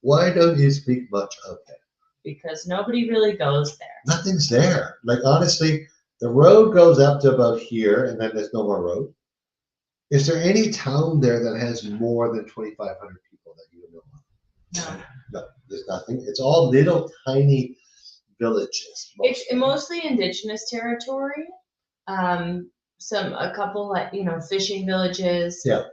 Speaker 1: Why don't you speak much of it?
Speaker 2: Because nobody really goes there.
Speaker 1: Nothing's there. Like, honestly, the road goes up to about here, and then there's no more road. Is there any town there that has more than 2,500 people that you know of?
Speaker 2: No.
Speaker 1: No, there's nothing. It's all little tiny villages.
Speaker 2: It's mostly indigenous territory. A couple like, fishing villages.
Speaker 1: Yeah.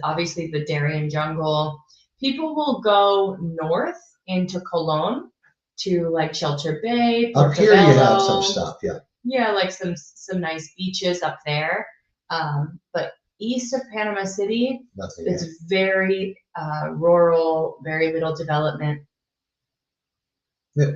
Speaker 2: Obviously the Darien jungle. People will go north into Colon to like Shelter Bay.
Speaker 1: Up here you have some stuff, yeah.
Speaker 2: Yeah, like some nice beaches up there. But east of Panama City,
Speaker 1: nothing.
Speaker 2: It's very rural, very little development.
Speaker 1: Yeah.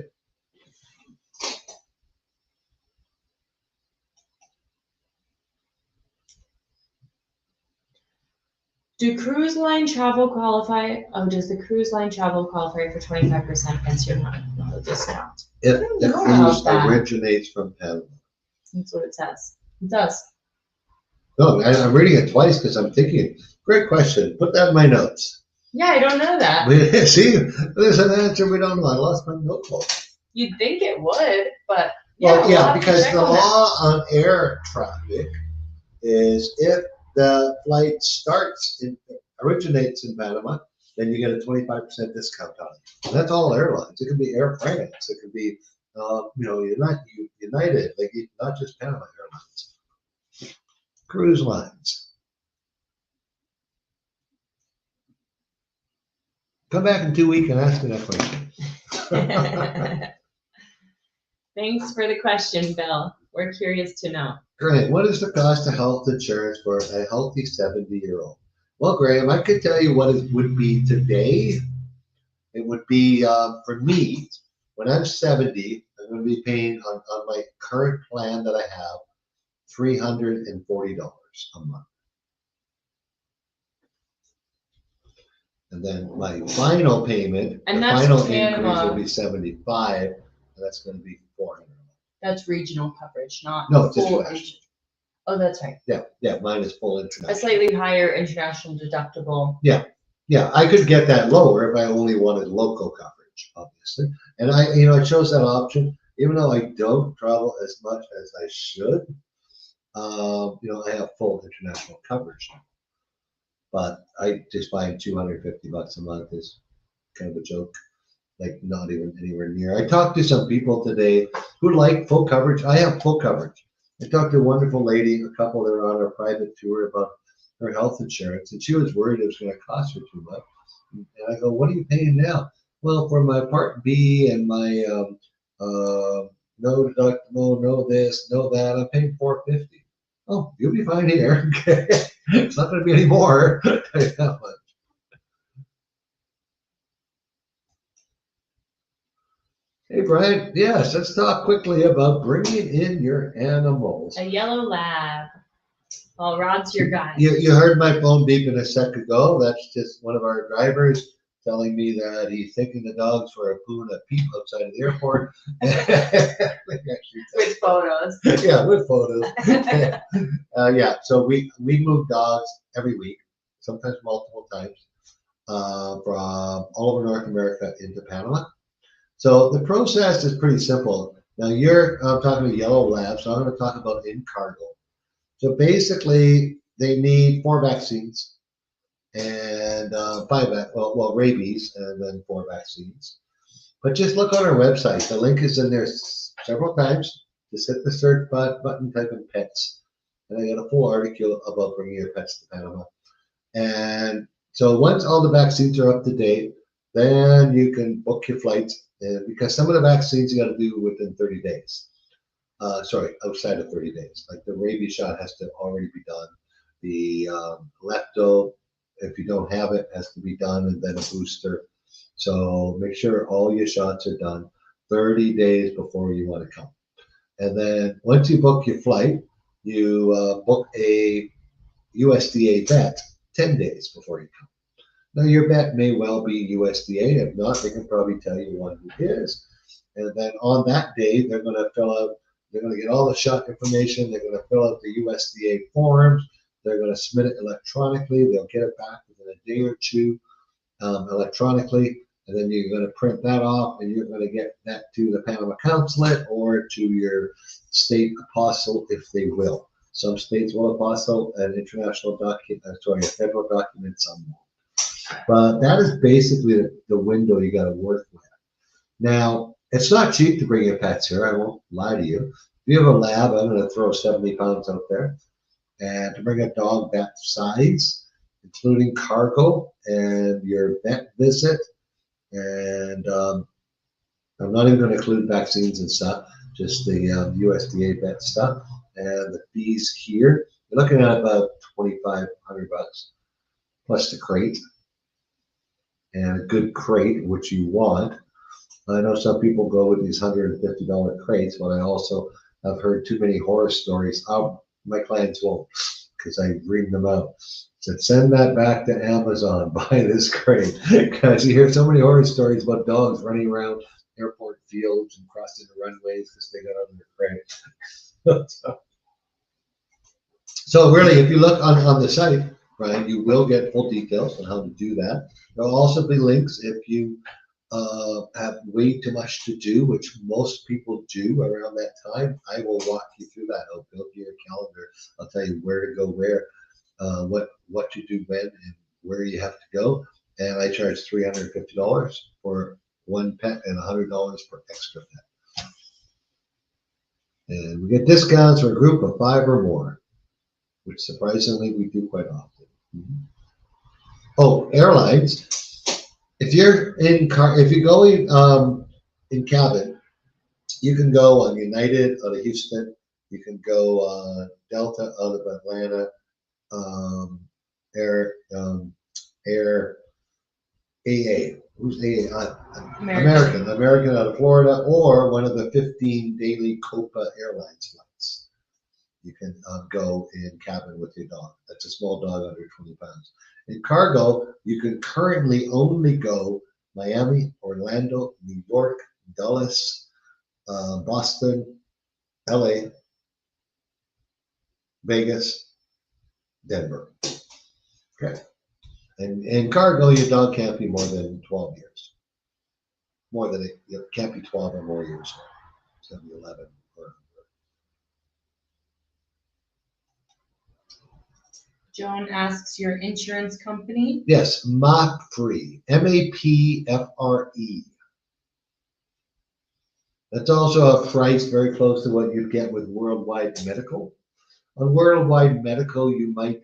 Speaker 2: Do cruise line travel qualify? Oh, does the cruise line travel qualify for 25% pension discount?
Speaker 1: If the cruise originates from Panama.
Speaker 2: That's what it says. It does.
Speaker 1: No, I'm reading it twice because I'm thinking, great question. Put that in my notes.
Speaker 2: Yeah, I don't know that.
Speaker 1: See, there's an answer we don't know. I lost my notebook.
Speaker 2: You'd think it would, but
Speaker 1: well, yeah, because the law on air traffic is if the flight originates in Panama, then you get a 25% discount on it. And that's all airlines. It could be Air France. It could be, United, like not just Panama Airlines. Cruise lines. Come back in 2 weeks and ask me that question.
Speaker 2: Thanks for the question, Bill. We're curious to know.
Speaker 1: Great. What is the cost of health insurance for a healthy 70-year-old? Well, Graham, I could tell you what it would be today. It would be, for me, when I'm 70, I'm going to be paying on my current plan that I have, $340 a month. And then my final payment, the final increase will be 75, and that's going to be $400.
Speaker 2: That's regional coverage, not
Speaker 1: no, it's international.
Speaker 2: Oh, that's right.
Speaker 1: Yeah, mine is full international.
Speaker 2: A slightly higher international deductible.
Speaker 1: Yeah, I could get that lower if I only wanted local coverage, obviously. And I chose that option, even though I don't travel as much as I should. I have full international coverage now. But I just buying $250 a month is kind of a joke. Like not even anywhere near. I talked to some people today who like full coverage. I have full coverage. I talked to a wonderful lady, a couple that are on a private tour about her health insurance, and she was worried it was going to cost her too much. And I go, what are you paying now? Well, for my Part B and my no deductible, no this, no that, I'm paying $450. Oh, you'll be fine here. Okay. It's not going to be any more. Hey, Brian. Yes, let's talk quickly about bringing in your animals.
Speaker 2: A yellow lab. Well, Rod's your guy.
Speaker 1: You heard my phone beeping a sec ago. That's just one of our drivers telling me that he's taking the dogs for a poo and a peep outside of the airport.
Speaker 2: With photos.
Speaker 1: Yeah, with photos. So we move dogs every week, sometimes multiple times, from all over North America into Panama. So the process is pretty simple. Now I'm talking about yellow labs, so I'm going to talk about in cargo. So basically, they need 4 vaccines and 5, rabies, and then 4 vaccines. But just look on our website. The link is in there several times. Just hit the search button, type in pets, and I got a full article about bringing your pets to Panama. And so once all the vaccines are up to date, then you can book your flights. And because some of the vaccines you got to do within 30 days. Sorry, outside of 30 days. Like the rabies shot has to already be done. The lepto, if you don't have it, has to be done, and then a booster. So make sure all your shots are done 30 days before you want to come. And then once you book your flight, you book a USDA vet 10 days before you come. Now, your vet may well be USDA. If not, they can probably tell you one who is. And then on that day, they're going to fill out, they're going to get all the shot information. They're going to fill out the USDA forms. They're going to submit it electronically. They'll get it back within a day or two electronically. And then you're going to print that off, and you're going to get that to the Panama consulate or to your state apostle if they will. Some states will apostle an international document, a federal document, some won't. But that is basically the window you got to work with. Now, it's not cheap to bring your pets here. I won't lie to you. If you have a lab, I'm going to throw 70 pounds out there. And to bring a dog that size, including cargo and your vet visit, and I'm not even going to include vaccines and stuff, just the USDA vet stuff and the fees here. You're looking at about $2,500 plus the crate, and a good crate, which you want. I know some people go with these $150 crates, but I also have heard too many horror stories. My clients won't, because I read them out. Said, send that back to Amazon, buy this crate, because you hear so many horror stories about dogs running around airport fields and crossing the runways because they got on their crate. So really, if you look on the site, Brian, you will get full details on how to do that. There'll also be links if you have way too much to do, which most people do around that time. I will walk you through that. I'll build you a calendar. I'll tell you where to go, where, what to do when, and where you have to go. And I charge $350 for one pet and $100 per extra pet. And we get discounts for a group of 5 or more, which surprisingly we do quite often. Oh, airlines. If you're if you go in cabin, you can go on United out of Houston. You can go on Delta out of Atlanta, Air AA. Who's AA? American out of Florida, or one of the 15 daily Copa Airlines flights. You can go in cabin with your dog. That's a small dog under 20 pounds. In cargo, you can currently only go Miami, Orlando, New York, Dallas, Boston, LA, Vegas, Denver. Okay. And in cargo, your dog can't be more than 12 years. More than it can't be 12 or more years. It's going to be 11.
Speaker 2: Joan asks your insurance company.
Speaker 1: Yes, MAPFRE, MAPFRE. That's also a price very close to what you'd get with Worldwide Medical. On Worldwide Medical, you might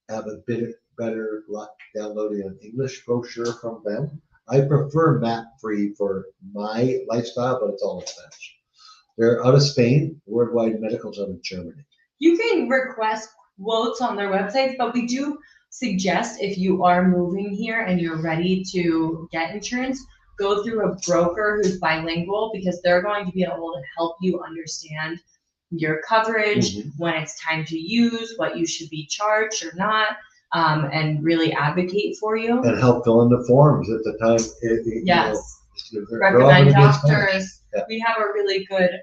Speaker 1: have a bit better luck downloading an English brochure from them. I prefer MAPFRE for my lifestyle, but it's all in Spanish. They're out of Spain. Worldwide Medical's out of Germany.
Speaker 2: You can request quotes on their websites, but we do suggest if you are moving here and you're ready to get insurance, go through a broker who's bilingual, because they're going to be able to help you understand your coverage, when it's time to use, what you should be charged or not, and really advocate for you.
Speaker 1: And help fill in the forms at the time.
Speaker 2: Yes.
Speaker 1: You know,
Speaker 2: recommend doctors. Yeah. We have a really good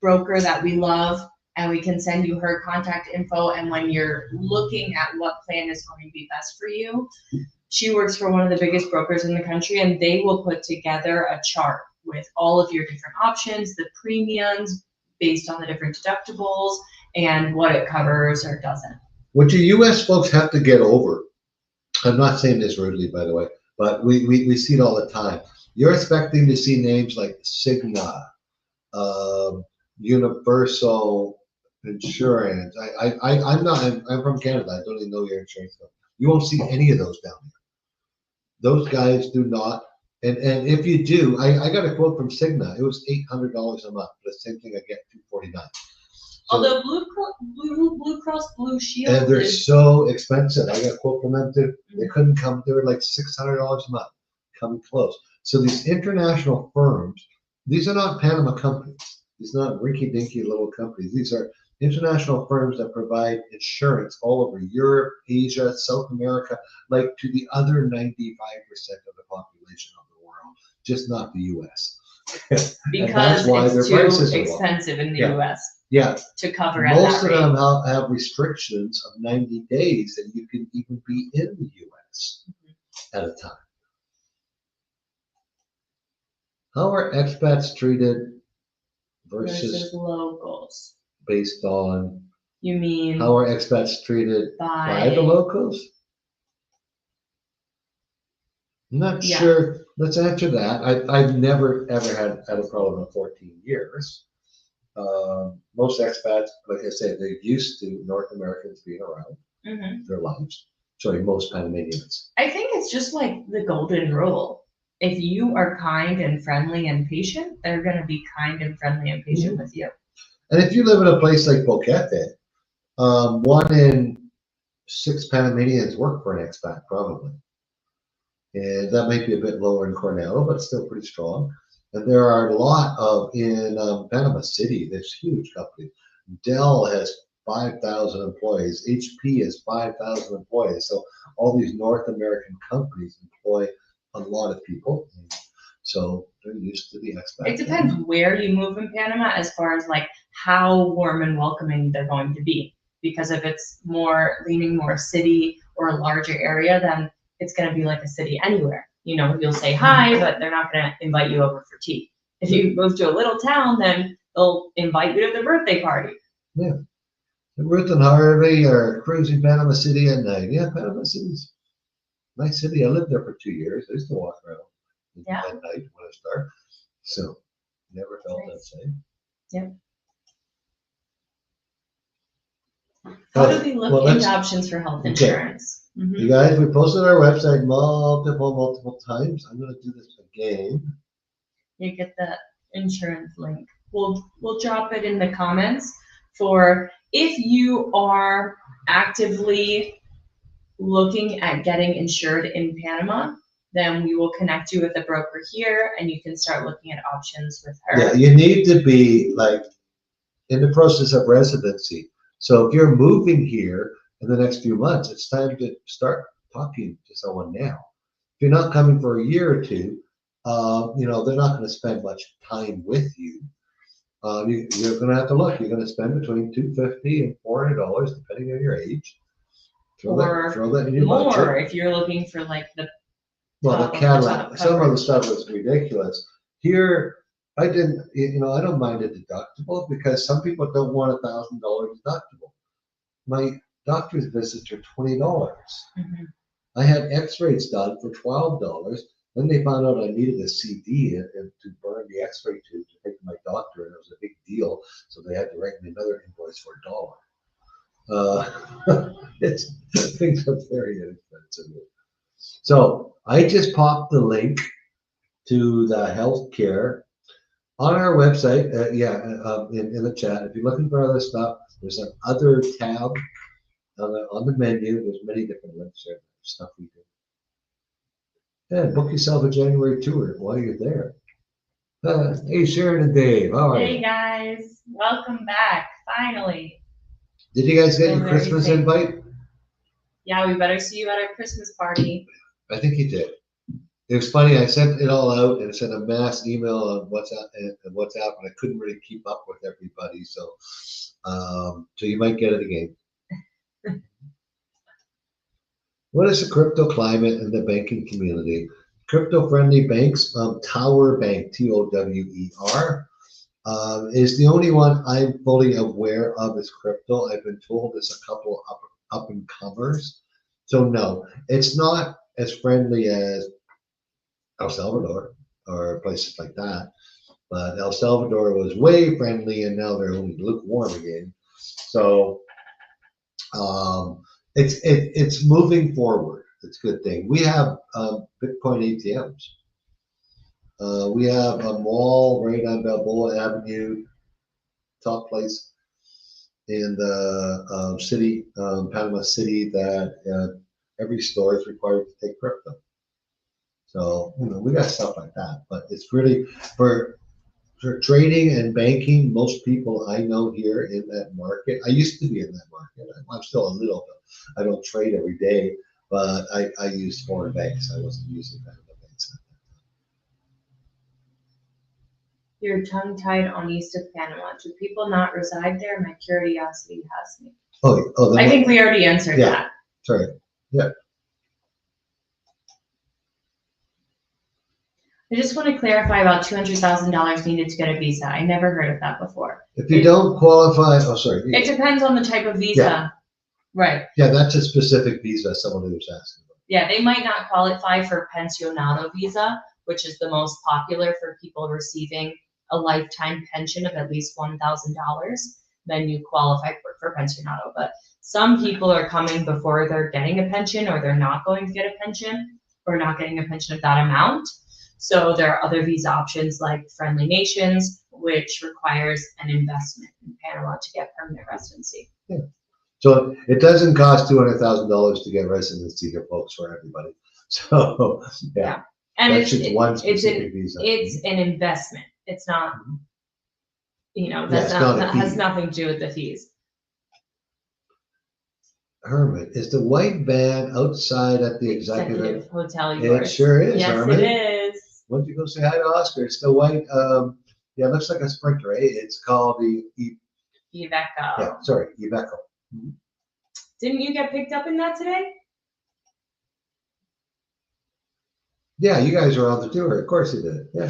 Speaker 2: broker that we love, and we can send you her contact info. And when you're looking at what plan is going to be best for you, she works for one of the biggest brokers in the country, and they will put together a chart with all of your different options, the premiums based on the different deductibles, and what it covers or doesn't.
Speaker 1: What you U.S. folks have to get over, I'm not saying this rudely, by the way, but we see it all the time. You're expecting to see names like Cigna, Universal Insurance. I'm from Canada. I don't even know your insurance company. You won't see any of those down here. Those guys do not And if you do, I got a quote from Cigna. It was $800 a month. The same thing I get $249. So,
Speaker 2: Although Blue Cross Blue Shield
Speaker 1: and they're
Speaker 2: is
Speaker 1: so expensive. I got a quote from them too. They couldn't come. They were like $600 a month, coming close. So these international firms, these are not Panama companies. These are not rinky-dinky little companies. These are international firms that provide insurance all over Europe, Asia, South America, like to the other 95% of the population of the world, just not the U.S.
Speaker 2: because
Speaker 1: why
Speaker 2: it's
Speaker 1: their
Speaker 2: too
Speaker 1: prices are low.
Speaker 2: expensive in the
Speaker 1: Yeah.
Speaker 2: U.S.
Speaker 1: Yeah,
Speaker 2: to cover at
Speaker 1: most
Speaker 2: that
Speaker 1: of
Speaker 2: rate.
Speaker 1: them have restrictions of 90 days that you can even be in the U.S. at a time. How are expats treated versus
Speaker 2: locals.
Speaker 1: based on
Speaker 2: You mean
Speaker 1: how are expats treated by the locals? I'm not
Speaker 2: Yeah.
Speaker 1: sure. Let's answer that. I've never ever had a problem in 14 years. Most expats, like I said, they're used to North Americans being around their lives. Sorry, most Panamanians.
Speaker 2: I think it's just like the golden rule. If you are kind and friendly and patient, they're going to be kind and friendly and patient with you.
Speaker 1: And if you live in a place like Boquete, 1 in 6 Panamanians work for an expat, probably. And that might be a bit lower in Coronado, but still pretty strong. And there are a lot of, in Panama City, there's huge companies. Dell has 5,000 employees. HP has 5,000 employees. So all these North American companies employ a lot of people. So they're used to the expat.
Speaker 2: It depends where you move in Panama as far as like how warm and welcoming they're going to be. Because if it's more leaning more city or a larger area, then it's going to be like a city anywhere. You know, you'll say hi, but they're not going to invite you over for tea. If you move to a little town, then they'll invite you to the birthday party.
Speaker 1: Yeah. And Ruth and Harvey are cruising Panama City at night. Yeah, Panama City's a nice city. I lived there for 2 years. I used to walk around at night when it's dark. So never felt that same.
Speaker 2: Yep. How do we look into options for health insurance?
Speaker 1: You guys, we posted our website multiple times. I'm going to do this again.
Speaker 2: You get the insurance link. We'll drop it in the comments for if you are actively looking at getting insured in Panama, then we will connect you with a broker here and you can start looking at options with her.
Speaker 1: Yeah, you need to be like in the process of residency. So if you're moving here in the next few months, it's time to start talking to someone now. If you're not coming for a year or two, you know, they're not going to spend much time with you. You're going to have to look. You're going to spend between $250 and $400 depending on your age. Throw that in your
Speaker 2: more
Speaker 1: budget.
Speaker 2: if you're looking for like the
Speaker 1: Cadillac. Some of the stuff was ridiculous. Here, I didn't. You know, I don't mind a deductible because some people don't want $1,000 deductible. My doctor's visits are $20. I had X-rays done for $12. Then they found out I needed a CD and to burn the X-ray tube to take to my doctor, and it was a big deal. So they had to write me another invoice for $1. Things are very inexpensive. So I just popped the link to the healthcare on our website. In the chat. If you're looking for other stuff, there's an other tab on the menu. There's many different links there. Stuff we do. Yeah, book yourself a January tour while you're there. Hey, Sharon and Dave, how are you?
Speaker 2: Hey guys, welcome back, finally.
Speaker 1: Did you guys get your Christmas invite?
Speaker 2: Yeah, we better see you at our Christmas party.
Speaker 1: I think you did. It was funny, I sent it all out and sent a mass email on WhatsApp, and I couldn't really keep up with everybody, so you might get it again. What is the crypto climate in the banking community? Crypto-friendly banks, Tower Bank, TOWER, is the only one I'm fully aware of is crypto. I've been told there's a couple up and comers. So no, it's not as friendly as El Salvador or places like that. But El Salvador was way friendly, and now they're only lukewarm again. So it's moving forward. It's a good thing. We have Bitcoin ATMs. We have a mall right on Balboa Avenue, top place in the city, Panama City, that every store is required to take crypto. So, we got stuff like that, but it's really for trading and banking. Most people I know here in that market, I used to be in that market. I'm still a little bit. I don't trade every day, but I use foreign banks. I wasn't using Panama banks.
Speaker 2: You're tongue-tied on east of Panama. Do people not reside there? My curiosity has me.
Speaker 1: Oh,
Speaker 2: I think we already answered
Speaker 1: Yeah.
Speaker 2: that.
Speaker 1: Sorry. Yeah.
Speaker 2: I just want to clarify about $200,000 needed to get a visa. I never heard of that before.
Speaker 1: If you don't qualify, oh, sorry.
Speaker 2: It depends on the type of visa.
Speaker 1: Yeah.
Speaker 2: Right.
Speaker 1: Yeah, that's a specific visa someone who was asking about.
Speaker 2: Yeah, they might not qualify for pensionado visa, which is the most popular for people receiving a lifetime pension of at least $1,000. Then you qualify for pensionado. But some people are coming before they're getting a pension, or they're not going to get a pension, or not getting a pension of that amount. So there are other visa options like Friendly Nations, which requires an investment in Panama to get permanent residency.
Speaker 1: Yeah. So it doesn't cost $200,000 to get residency here, folks, for everybody. So yeah.
Speaker 2: And
Speaker 1: that's just one specific visa.
Speaker 2: It's an investment. It's not,
Speaker 1: that
Speaker 2: has nothing to do with the fees.
Speaker 1: Herman, is the white van outside at the executive
Speaker 2: hotel
Speaker 1: It
Speaker 2: yours?
Speaker 1: sure is,
Speaker 2: Yes,
Speaker 1: Herman.
Speaker 2: it is.
Speaker 1: Why don't you go say hi to Oscar? It's the white, yeah, it looks like a Sprinter, eh? It's called the
Speaker 2: Iveco.
Speaker 1: Yeah, sorry, Iveco.
Speaker 2: Didn't you get picked up in that today?
Speaker 1: Yeah, you guys are on the tour. Of course you did. Yeah.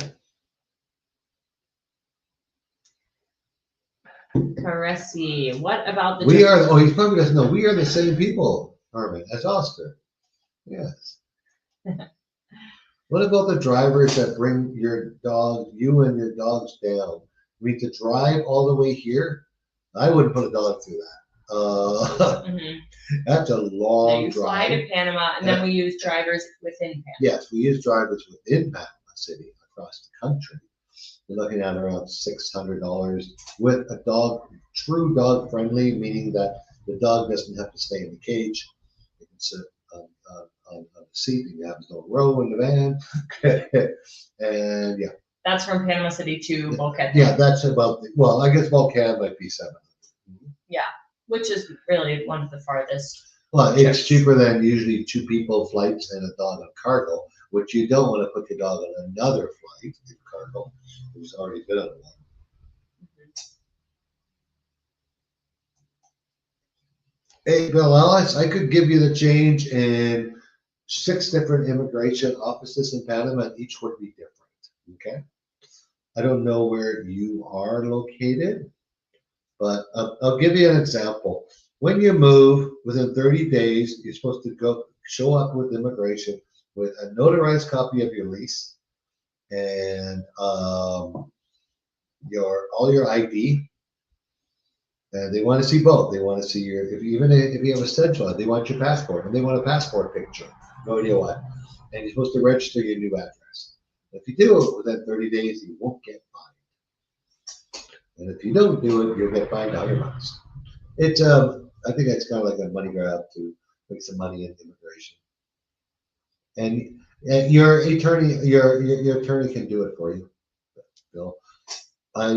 Speaker 2: Caressy. What about the
Speaker 1: He probably doesn't know. We are the same people, Herman, as Oscar. Yes. What about the drivers that bring you and your dogs down? I mean, to drive all the way here, I wouldn't put a dog through that. That's a long
Speaker 2: you
Speaker 1: drive.
Speaker 2: fly to Panama, and then we use drivers within Panama.
Speaker 1: Yes, we use drivers within Panama City across the country. You're looking at around $600 with a dog, true dog friendly, meaning that the dog doesn't have to stay in the cage. It can sit on the seat. You have his own row in the van. And yeah.
Speaker 2: That's from Panama City to Bulkhead.
Speaker 1: Yeah, that's about, I guess Bulkhead might be 700.
Speaker 2: Yeah, which is really one of the farthest.
Speaker 1: Well, it's cheaper than usually 2 people flights and a dog on cargo, which you don't want to put your dog on another flight in cargo who's already been on one. Hey, Bill Ellis, I could give you the change in 6 different immigration offices in Panama, and each would be different. Okay. I don't know where you are located, but I'll give you an example. When you move, within 30 days, you're supposed to show up with immigration with a notarized copy of your lease and all your ID. And they want to see both. They want to see even if you have a schedule, they want your passport, and they want a passport picture. No idea why. And you're supposed to register your new address. If you do it within 30 days, you won't get fined. And if you don't do it, you'll get fined $100. It's I think it's kind of like a money grab to make some money in immigration. And your attorney can do it for you. Bill. I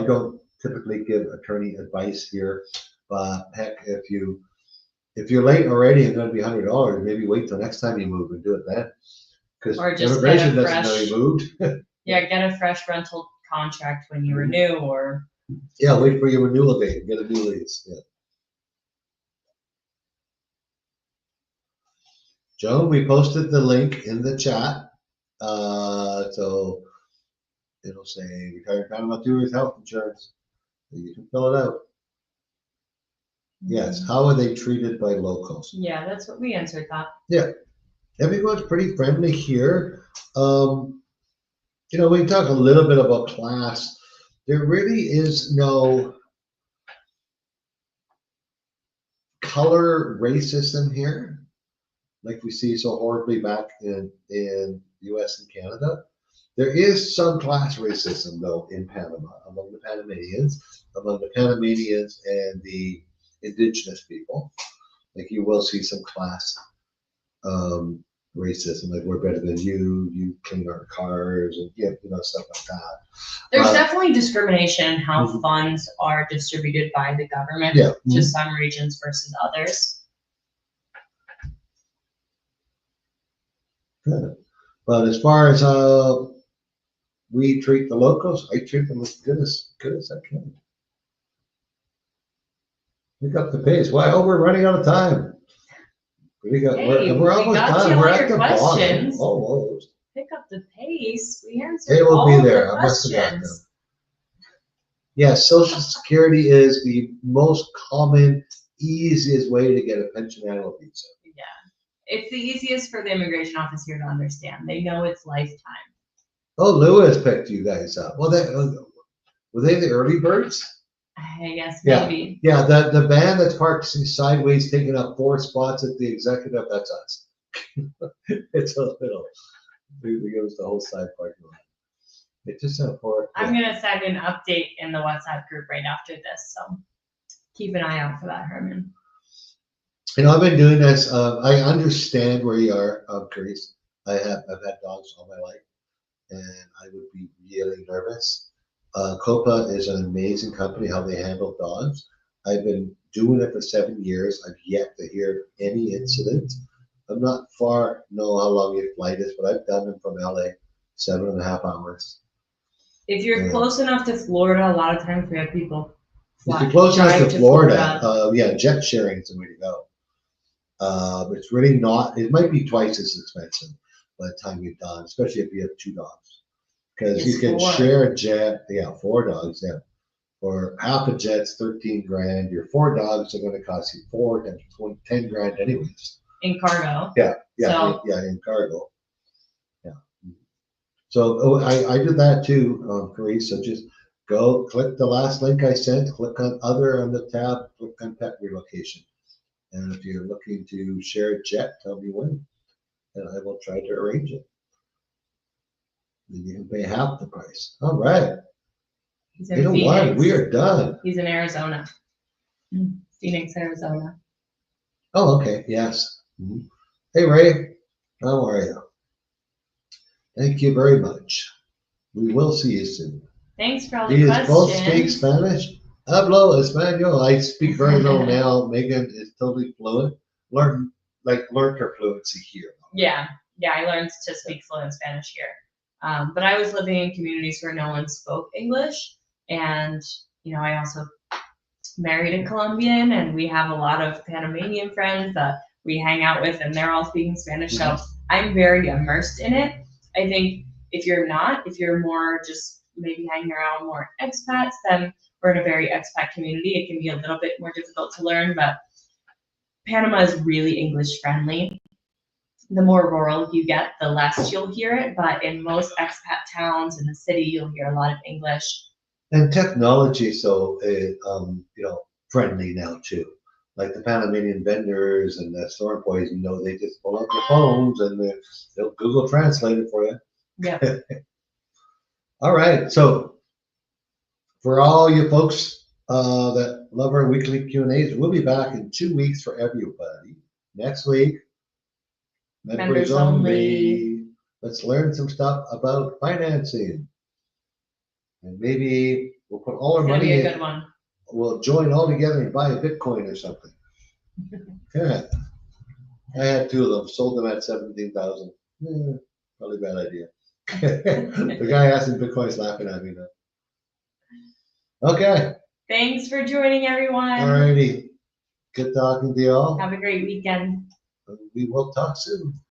Speaker 1: don't typically give attorney advice here, but heck, if you're late already and going to be $100, maybe wait till next time you move and do it then, because immigration doesn't know you moved.
Speaker 2: Yeah, get a fresh rental contract when you renew, or
Speaker 1: yeah, wait for your renewal date and get a new lease. Yeah. Joan, we posted the link in the chat, so it'll say retired Panama Tours health insurance. You can fill it out. Yes. How are they treated by locals?
Speaker 2: Yeah, that's what we answered that.
Speaker 1: Yeah. Everyone's pretty friendly here. We talk a little bit about class. There really is no color racism here, like we see so horribly back in US and Canada. There is some class racism, though, in Panama, among the Panamanians and the indigenous people. Like you will see some class racism, like we're better than you, you clean our cars, and stuff like that.
Speaker 2: There's definitely discrimination in how
Speaker 1: Mhm.
Speaker 2: funds are distributed by the government
Speaker 1: Yeah.
Speaker 2: to some regions versus others.
Speaker 1: Good. But as far as we treat the locals, I treat them as good as I can. Pick up the pace. Why? Oh, we're running out of time. We're almost
Speaker 2: got
Speaker 1: done.
Speaker 2: to
Speaker 1: We're
Speaker 2: all
Speaker 1: at
Speaker 2: your
Speaker 1: the bottom.
Speaker 2: questions.
Speaker 1: Almost.
Speaker 2: Pick up the pace. We
Speaker 1: They
Speaker 2: answered
Speaker 1: will
Speaker 2: all
Speaker 1: be
Speaker 2: of
Speaker 1: there.
Speaker 2: the
Speaker 1: I must have got them.
Speaker 2: questions.
Speaker 1: Yeah, Social Security is the most common, easiest way to get a pension annual visa.
Speaker 2: Yeah. It's the easiest for the immigration office here to understand. They know it's lifetime.
Speaker 1: Oh, Lewis picked you guys up. Well, were they the early birds?
Speaker 2: I guess
Speaker 1: Yeah.
Speaker 2: maybe.
Speaker 1: Yeah, the van that's parked sideways, taking up 4 spots at the executive, that's us. It's a little, we give us the whole side parking lot. It just have 4.
Speaker 2: I'm going to send an update in the WhatsApp group right after this, so keep an eye out for that, Herman.
Speaker 1: I've been doing this. I understand where you are, Grace. I've had dogs all my life, and I would be really nervous. Copa is an amazing company, how they handle dogs. I've been doing it for 7 years. I've yet to hear any incident. I'm not know how long your flight is, but I've done them from LA, 7.5 hours.
Speaker 2: If you're close enough to Florida, a lot of times we have people
Speaker 1: If you're close enough
Speaker 2: drive
Speaker 1: to Florida, yeah, jet sharing is the way to go. It's really not, it might be twice as expensive by the time you're done, especially if you have 2 dogs. Because you can
Speaker 2: 4.
Speaker 1: share a jet, 4 dogs, yeah. For half a jet's 13 grand. Your 4 dogs are going to cost you 4 times 10 grand anyways.
Speaker 2: In cargo.
Speaker 1: Yeah,
Speaker 2: So,
Speaker 1: in cargo. Yeah. So I did that too, Grace. So just go click the last link I sent, click on other on the tab, click on pet relocation. And if you're looking to share a jet, tell me when, and I will try to arrange it. And you can pay half the price. All right.
Speaker 2: he's in
Speaker 1: You know
Speaker 2: Phoenix.
Speaker 1: what? We are done.
Speaker 2: He's in Arizona. Phoenix, Arizona.
Speaker 1: Oh, okay. Yes. Mhm. Hey, Ray. How are you? Thank you very much. We will see you soon.
Speaker 2: Thanks for all
Speaker 1: Do
Speaker 2: the
Speaker 1: you
Speaker 2: questions.
Speaker 1: both speak Spanish? Hablo español. I speak very little now. Megan is totally fluent. Learned her fluency here.
Speaker 2: Yeah, I learned to speak fluent Spanish here. But I was living in communities where no one spoke English, and I also married a Colombian, and we have a lot of Panamanian friends that we hang out with, and they're all speaking Spanish. So I'm very immersed in it. I think if you're more just maybe hanging around more expats, then we're in a very expat community. It can be a little bit more difficult to learn, but Panama is really English friendly. The more rural you get, the less you'll hear it, but in most expat towns in the city, you'll hear a lot of English.
Speaker 1: And technology, so friendly now too. Like the Panamanian vendors and the store employees, they just pull out their phones and they'll Google Translate it for you.
Speaker 2: Yeah.
Speaker 1: All right. So for all you folks that love our weekly Q&As, we'll be back in 2 weeks for everybody. Next week, members only. Let's learn some stuff about financing. And maybe we'll put all our money
Speaker 2: in.
Speaker 1: in.
Speaker 2: A good one.
Speaker 1: We'll join all together and buy a Bitcoin or something. Yeah. I had 2 of them, sold them at 17,000. Probably a bad idea. The guy asking Bitcoin's laughing at me now. Okay.
Speaker 2: Thanks for joining, everyone.
Speaker 1: Alrighty. Good talking to you all.
Speaker 2: Have a great weekend.
Speaker 1: We will talk soon.